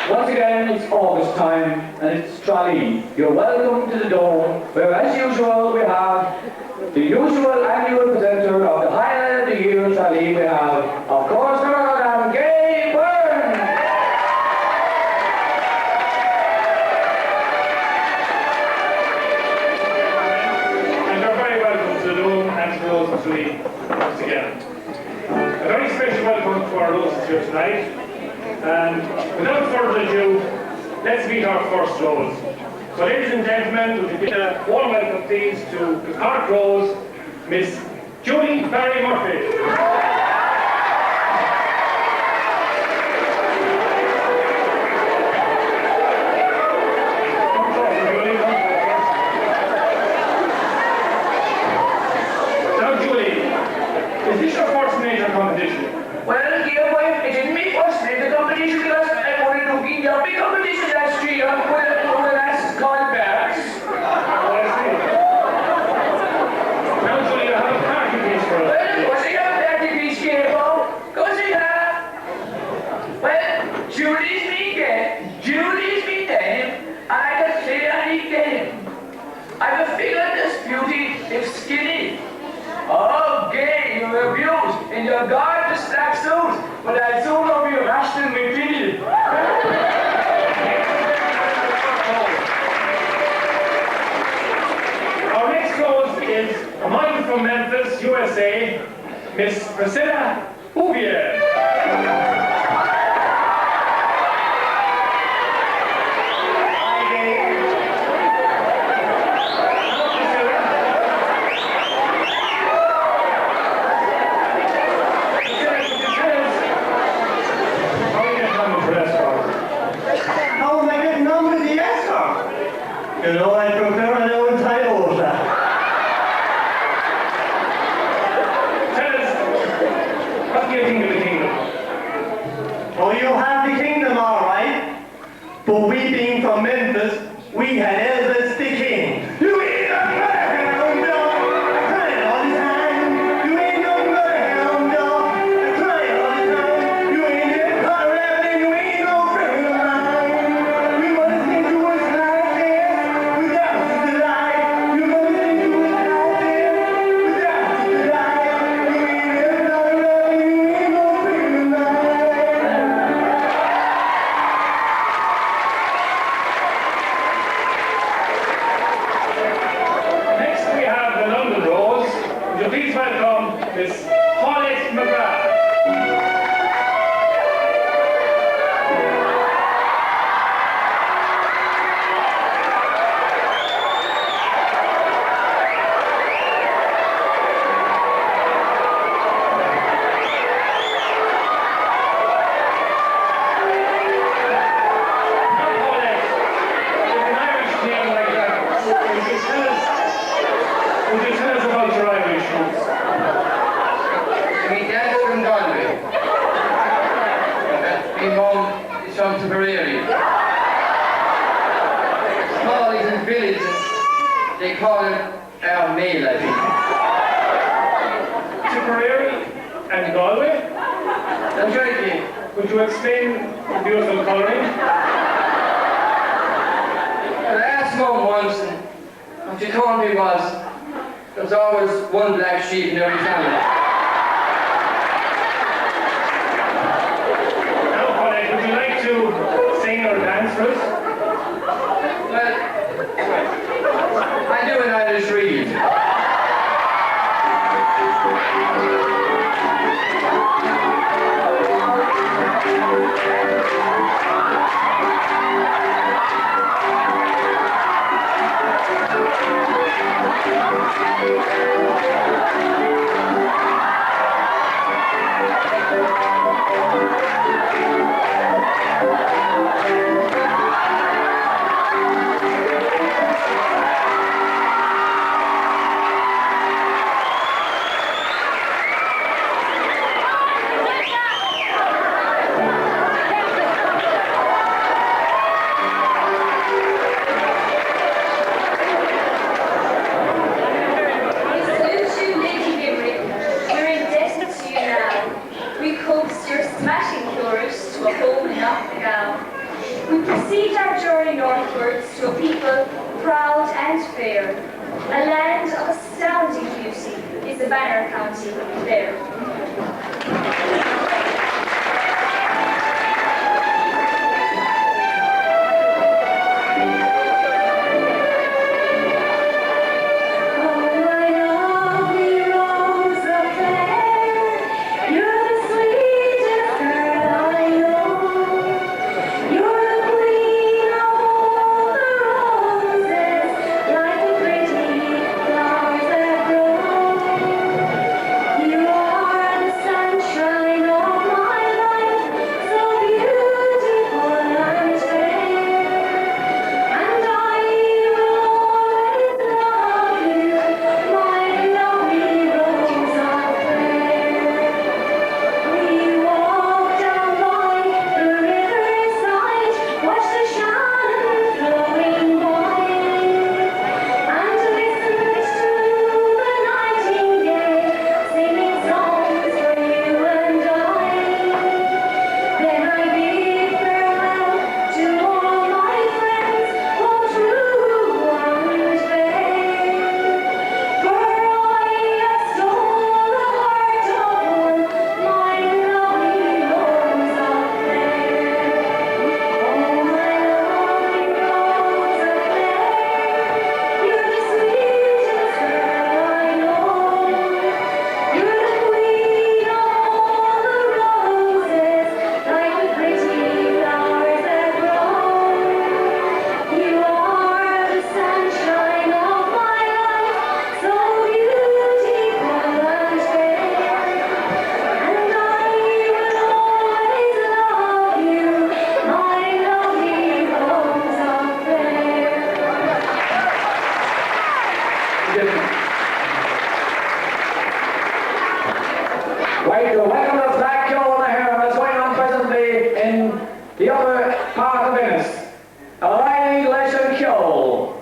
Once again, it's August time, and it's Tralee. You're welcome to the Dome, where, as usual, we have the usual annual presenter of the Highlight of the Year Tralee. We have, of course, Madam Gay Byrne. And you're very welcome to the Dome and to those in Tralee once again. A very special welcome to our hosts here tonight. And without further ado, let's meet our first rose. So ladies and gentlemen, would you give a warm welcome please to the Cork Rose, Miss Julie Barry Murphy. In your gorgeous black suit, but I soon will be rushed in my feet. Our next rose is a model from Memphis, USA, Miss Priscilla Bouvier. You know, I prefer my own titles. Tell us, what do you think of the kingdom? Oh, you have the kingdom, all right. But we being from Memphis, we had Elvis the King. You ain't no greyhound dog, crying all the time. You ain't no greyhound dog, crying all the time. You ain't no pirate and you ain't no friend of mine. You must think you was like this without the light. You must think you was like this without the light. You ain't no pirate and you ain't no friend of mine. Next we have the London Rose. Would you please welcome Miss Paulette McGrath. Would you tell us about your Irish roots? My dad's from Galway. My mum is from Tipperary. Small is a village, they call it our Mail, I think. Tipperary and Galway? That's right, yeah. Could you explain the beautiful colouring? I asked Mum once, and what she told me was, there's always one black sheep in every family. Now, Paulette, would you like to sing or dance for us? Well, I do an Irish reel. proceed our journey northwards to a people proud and fair. A land of astounding beauty is the Banner County there. Right, so welcome to Black Corner here, and it's going on presently in the other part of Venice. A lively legend kill.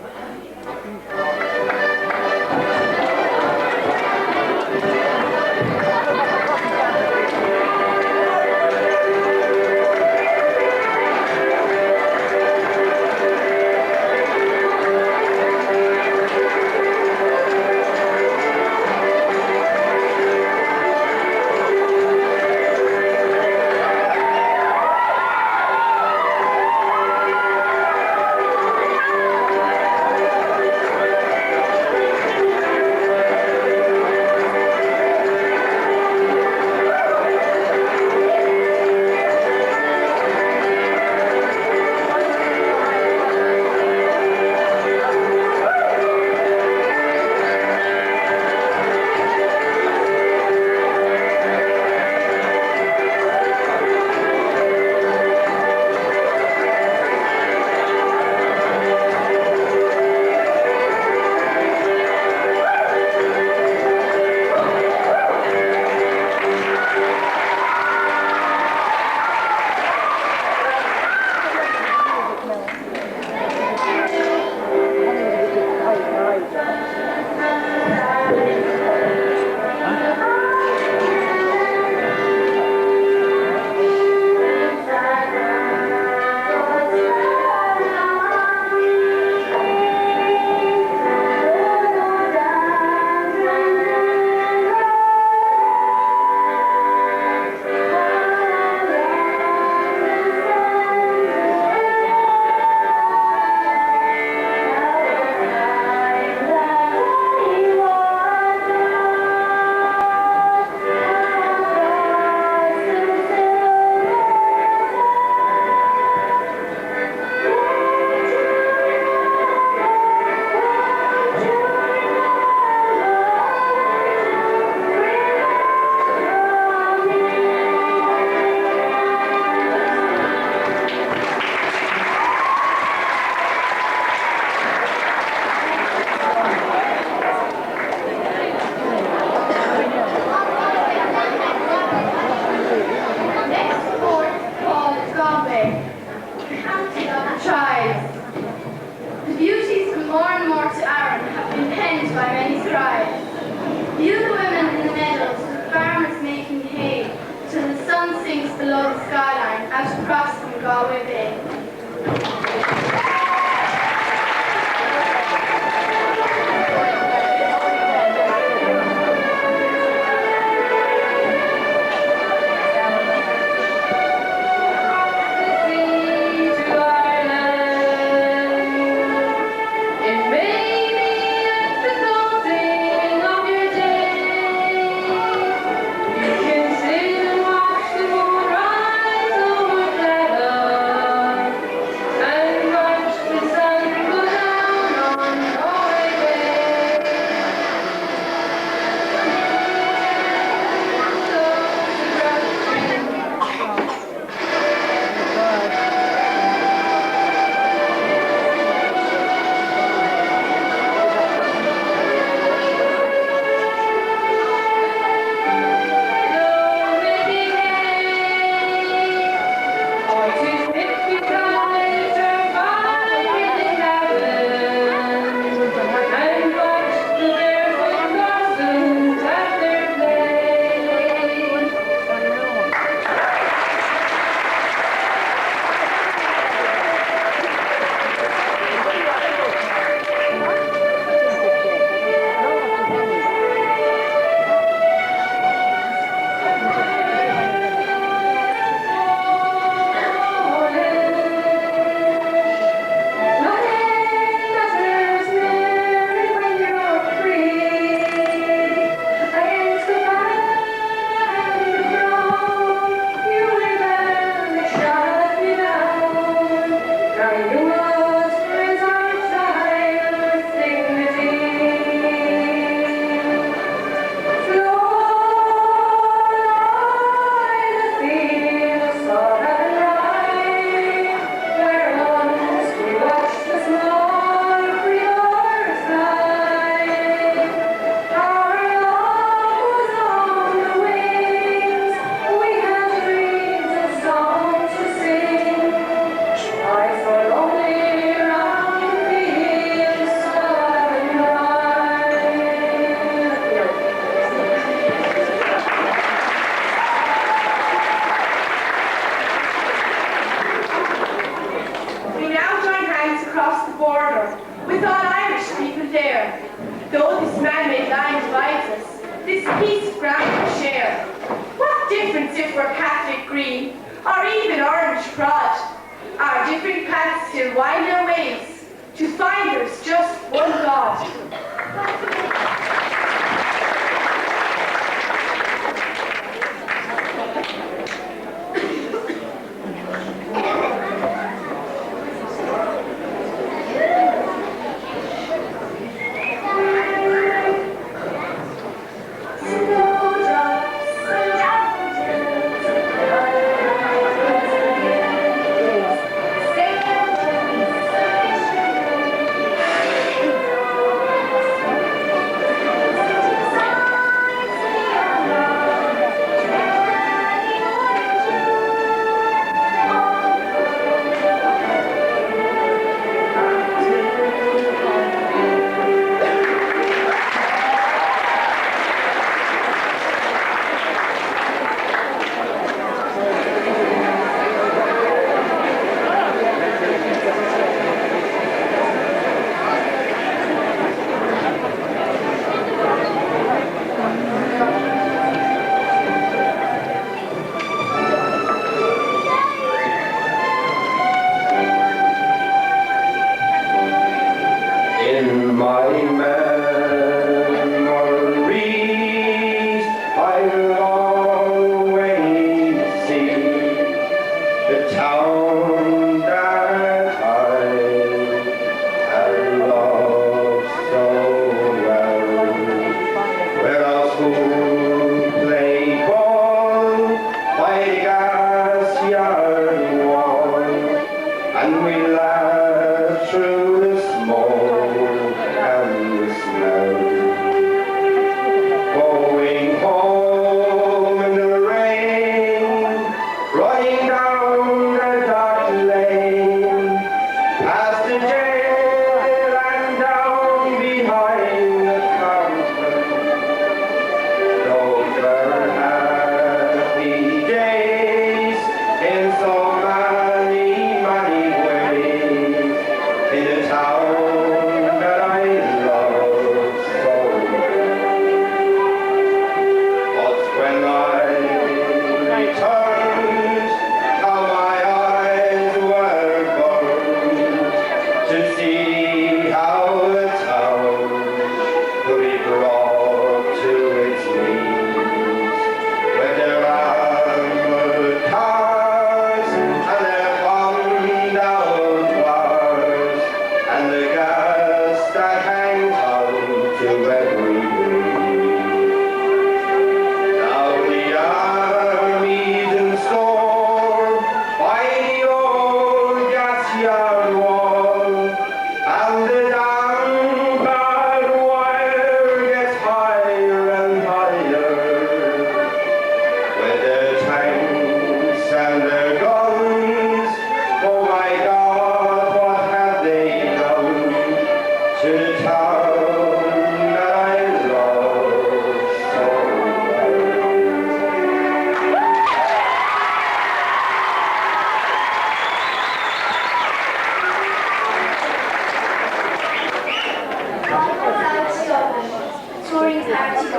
In so many, many ways.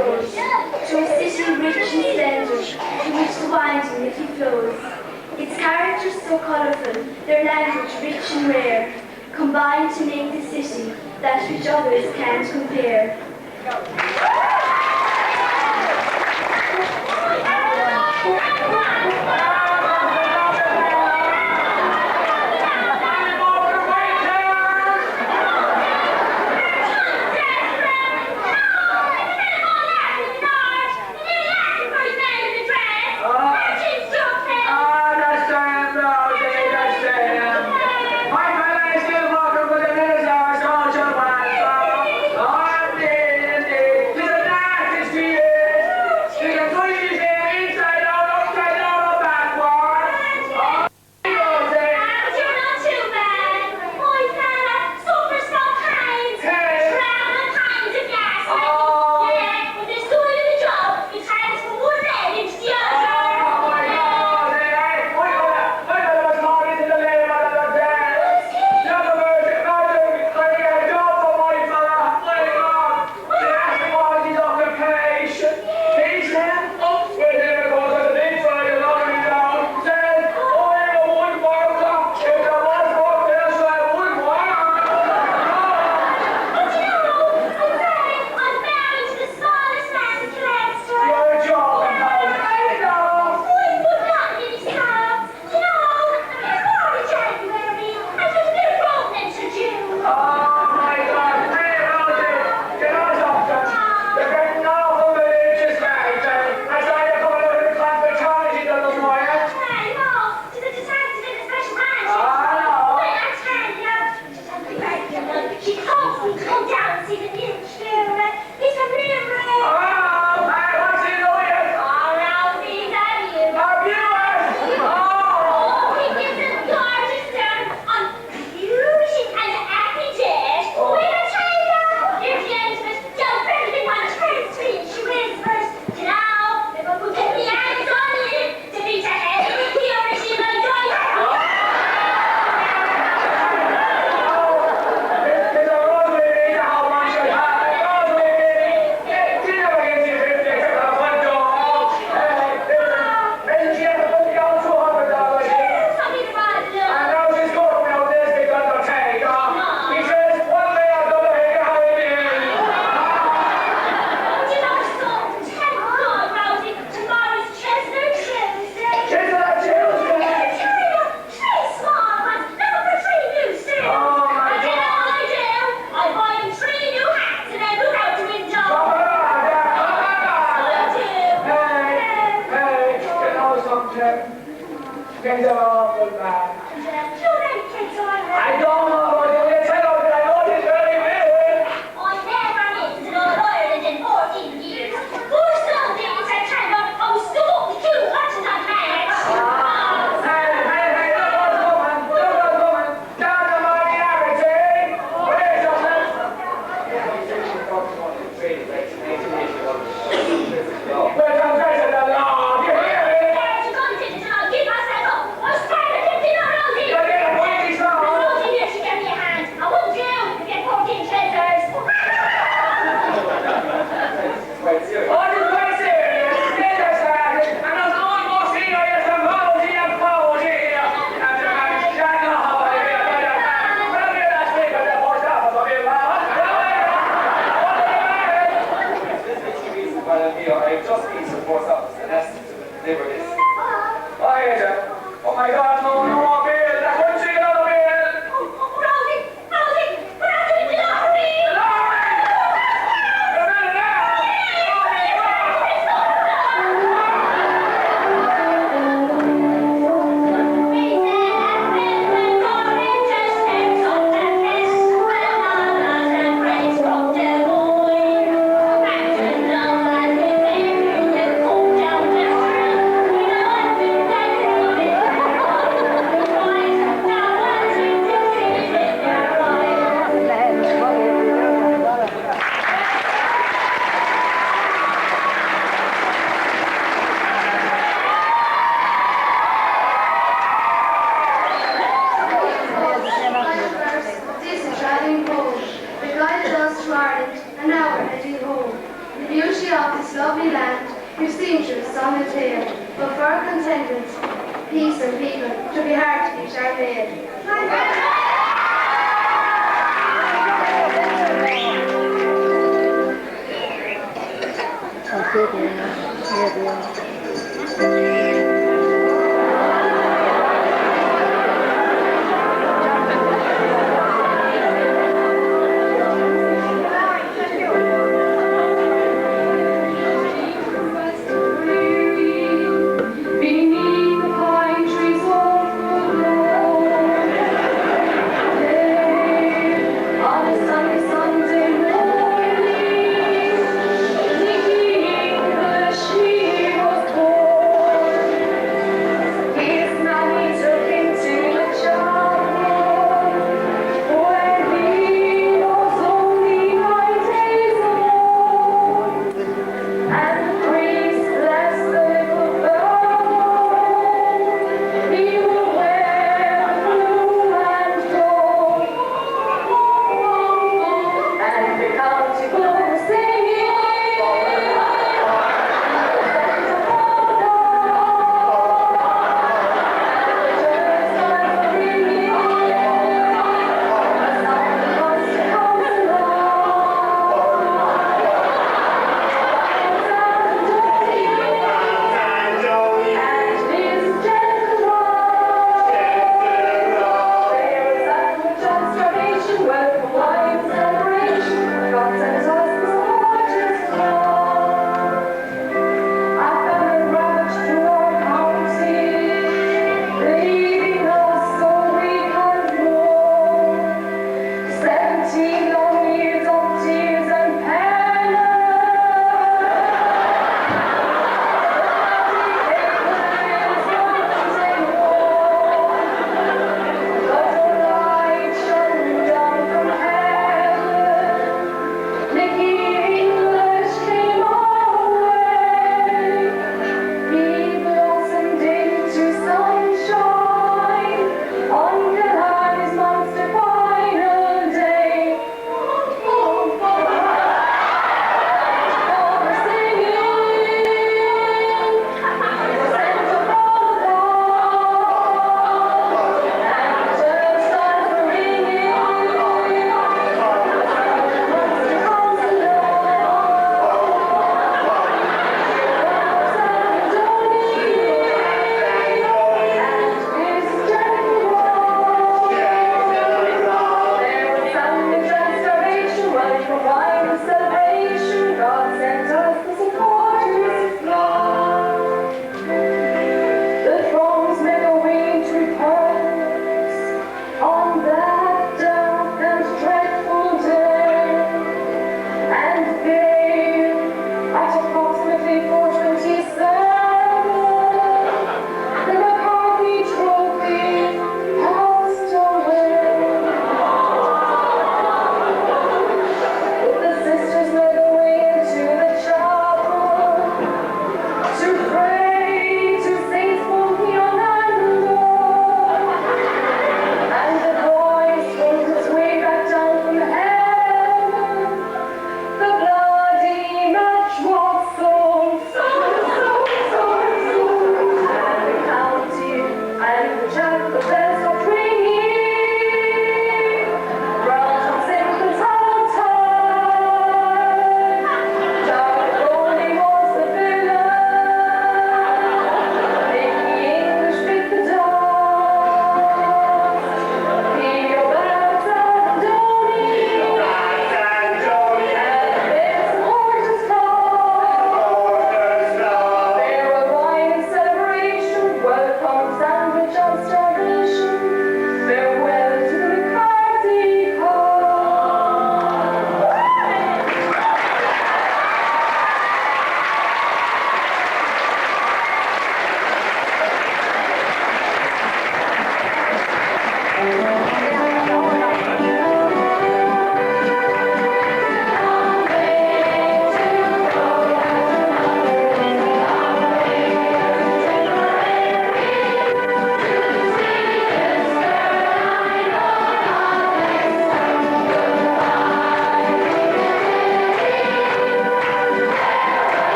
shows, to a city rich and slender, to which the winding Liffey flows. Its characters so colourful, their language rich and rare, combine to make the city that which others can't compare. Give myself up. I'm standing 50 on those here. beauty of this lovely land, you've seen through sun and tale, but for contentment, peace and people, to be hard to beat our maid. Beneath the pine trees overgrown,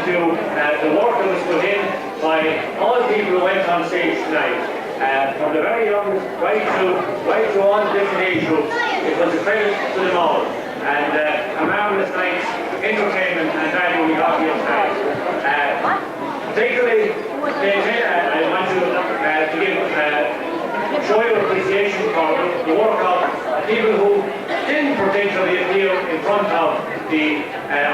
to the work that was put in by all the people who went on stage tonight. From the very young right through all the different age groups. It was a credit to them all. And a marvellous night's entertainment and value we got here tonight. Particularly, I want to show your appreciation for the work of people who didn't potentially appear in front of the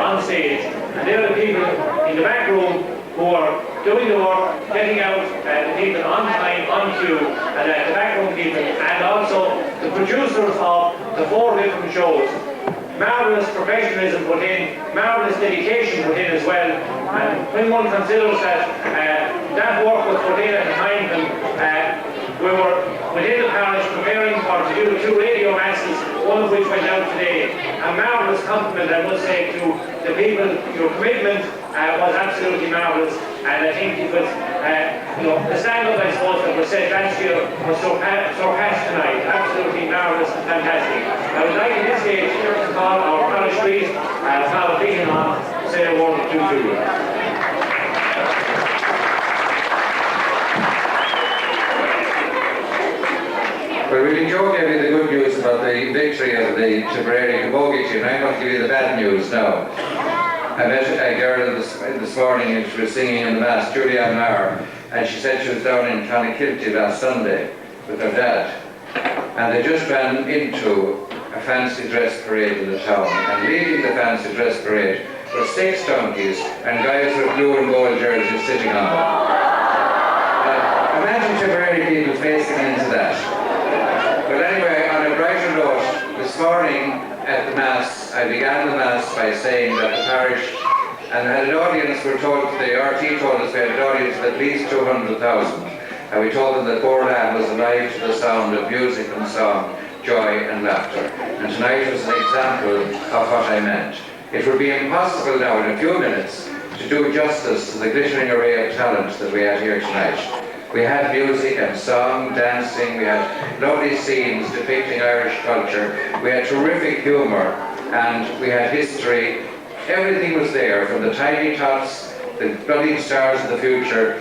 on stage. And they're the people in the back room who are doing the work, getting out the people on time, on cue, and the backroom people, and also the producers of the 4 different shows. Marvellous professionalism put in, marvellous dedication put in as well. And when one considers that that work was put in at a time when we were within the parish preparing to do the 2 radio masses, one of which went out today. A marvellous compliment, I must say, to the people. Your commitment was absolutely marvellous, and I think it was, the stand-up, I suppose, that was said last year was surpassed tonight. Absolutely marvellous and fantastic. I would like at this stage to call our parish priest, Father Boherlahan, to say a word or two to you. Well, really, Joe gave you the good news about the victory of the Tipperary Cabogie team. I'm going to give you the bad news now. I met a girl this morning and she was singing in the Mass, Julianne Maher, and she said she was down in Clonakilty last Sunday with her dad. And they just ran into a fancy dress parade in the town, and leading the fancy dress parade were 6 donkeys and guys with blue and gold jerseys sitting on them. Imagine Tipperary people facing into that. But anyway, on a brighter note, this morning at the Mass, I began the Mass by saying that the parish and had an audience, we're told, the RT told us we had an audience of at least 200,000. And we told them that Boherlahan was alive to the sound of music and song, joy and laughter. And tonight was an example of what I meant. It would be impossible now in a few minutes to do justice to the glittering array of talent that we had here tonight. We had music and song, dancing, we had lovely scenes depicting Irish culture, we had terrific humour, and we had history. Everything was there, from the tiny tots, the bloody stars of the future,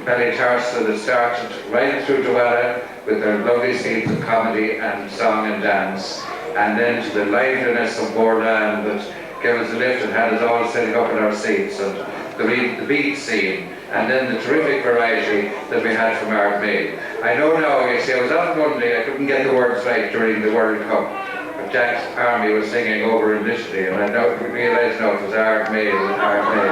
Ballytarsa that started right through Dualla with their lovely scenes of comedy and song and dance, and then to the liveliness of Boherlahan that gave us a lift and had us all sitting up in our seats, and the beat scene, and then the terrific variety that we had from Ard Maid. I know now, you see, I was out Monday, I couldn't get the words right during the World Cup, but Jack's Army was singing over in Italy, and I realised now it was Ard Maid and Ard Maid.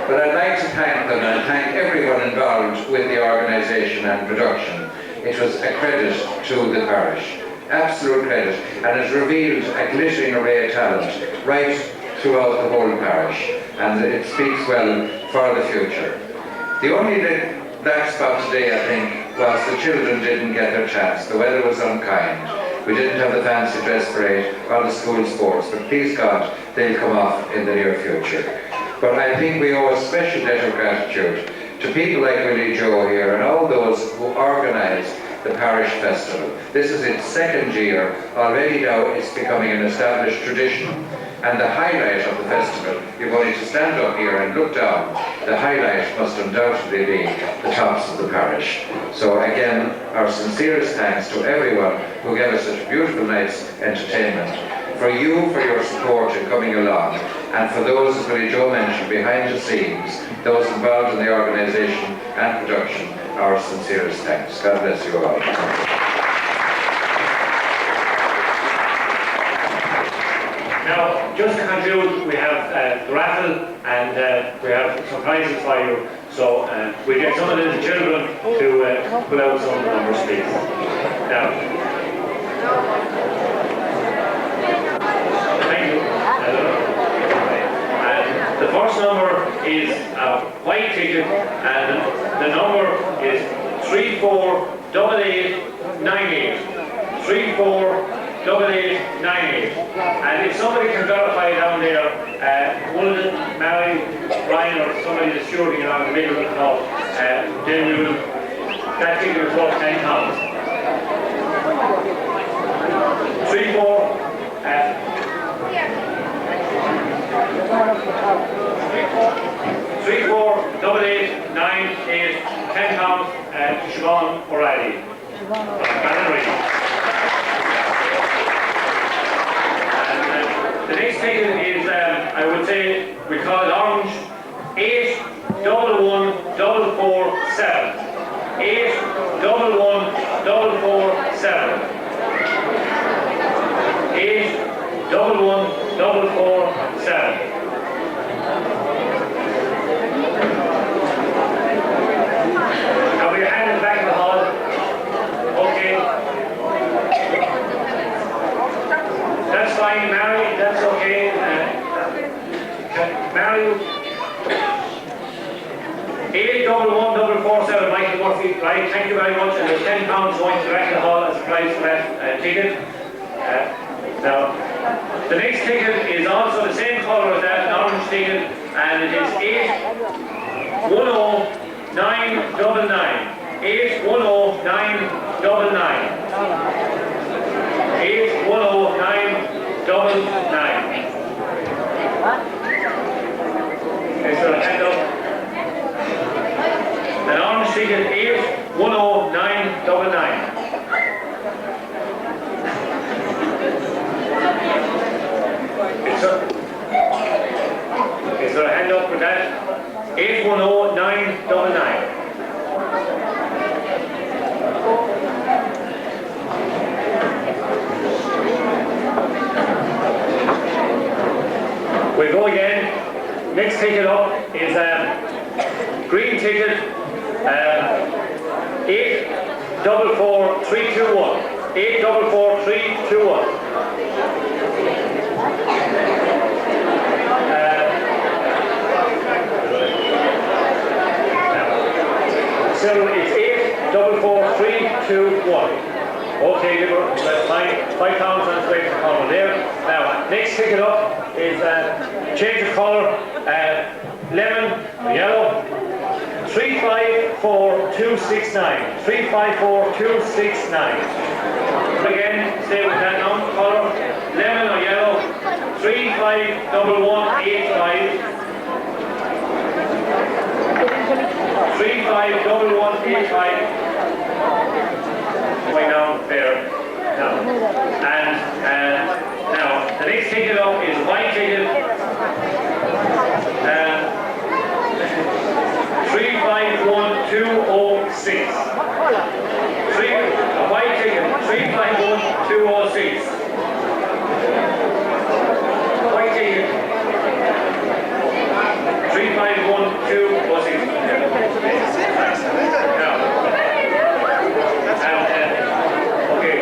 But I'd like to thank them and thank everyone involved with the organisation and production. It was a credit to the parish, absolute credit, and it revealed a glittering array of talent right throughout the whole parish, and it speaks well for the future. The only black spot today, I think, was the children didn't get their chance. The weather was unkind. We didn't have the fancy dress parade or the school sports, but please God, they'll come off in the near future. But I think we owe a special debt of gratitude to people like Willie Joe here and all those who organised the parish festival. This is its 2nd year. Already now it's becoming an established tradition. And the highlight of the festival, you're going to stand up here and look down, the highlight must undoubtedly be the tops of the parish. So again, our sincerest thanks to everyone who gave us such a beautiful night's entertainment. For you, for your support in coming along, and for those, as Willie Joe mentioned, behind the scenes, those involved in the organisation and production, our sincerest thanks. God bless you all. Now, just to conclude, we have the raffle and we have some prizes for you. So we get some of the children to put out some numbers, please. Now, thank you. And the first number is a white ticket, and the number is 348898. 348898. And if somebody can verify down there, one of the Mary, Ryan, or somebody that's shooting along the middle of the call, then you will, that ticket is worth £10. 34. 348898 £10 to Siobhan O'Reilly. The next ticket is, I would say, we call it orange, 811447. 811447. 811447. Now your hand in the back of the hall. Okay. That's fine, Mary, that's okay. Mary, 811447, Michael Murphy, right, thank you very much, and there's £10 going to the back of the hall as a prize for that ticket. Now, the next ticket is also the same colour as that, an orange ticket, and it is 810999. 810999. 810999. Okay, so hand up. An orange ticket 810999. Okay, so hand up for that. 810999. We go again. Next ticket up is green ticket 844321. 844321. So it's 844321. Okay, that's fine. £5 on its way to the corner there. Now, next ticket up is change of colour, lemon, yellow, 354269. 354269. Again, stay with that now. Colour, lemon or yellow, 351185. 351185. Going down there. Now, and now the next ticket up is white ticket. 351206. White ticket 351206. White ticket 351206. Now, okay,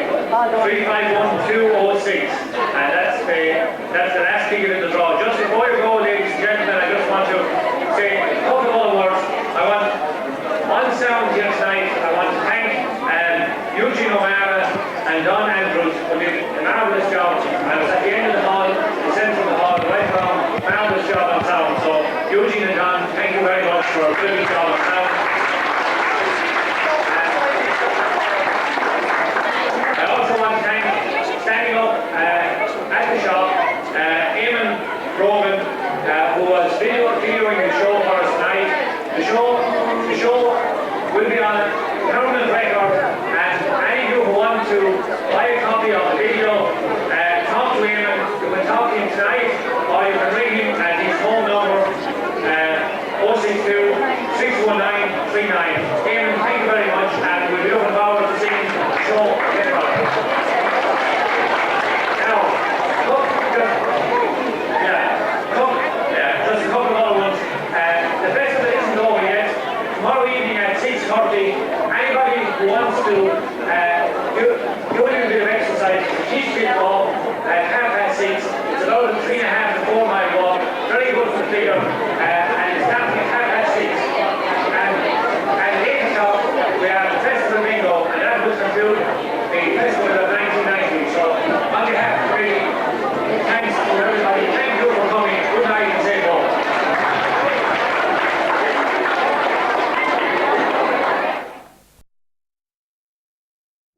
351206, and that's the last ticket in the draw. Just before you go, ladies and gentlemen, I just want to say a couple of other words. I want, on sound here tonight, I want to thank Eugene O'Mara and Don Andrews for doing a marvellous job. I was at the end of the hall, the centre of the hall, right around, marvellous job on sound. So Eugene and Don, thank you very much for a brilliant job on sound. I also want to thank, standing up at the shop, Eamon Brogan, who was videoing the show for us tonight. The show will be on a permanent record, and any of you who want to buy a copy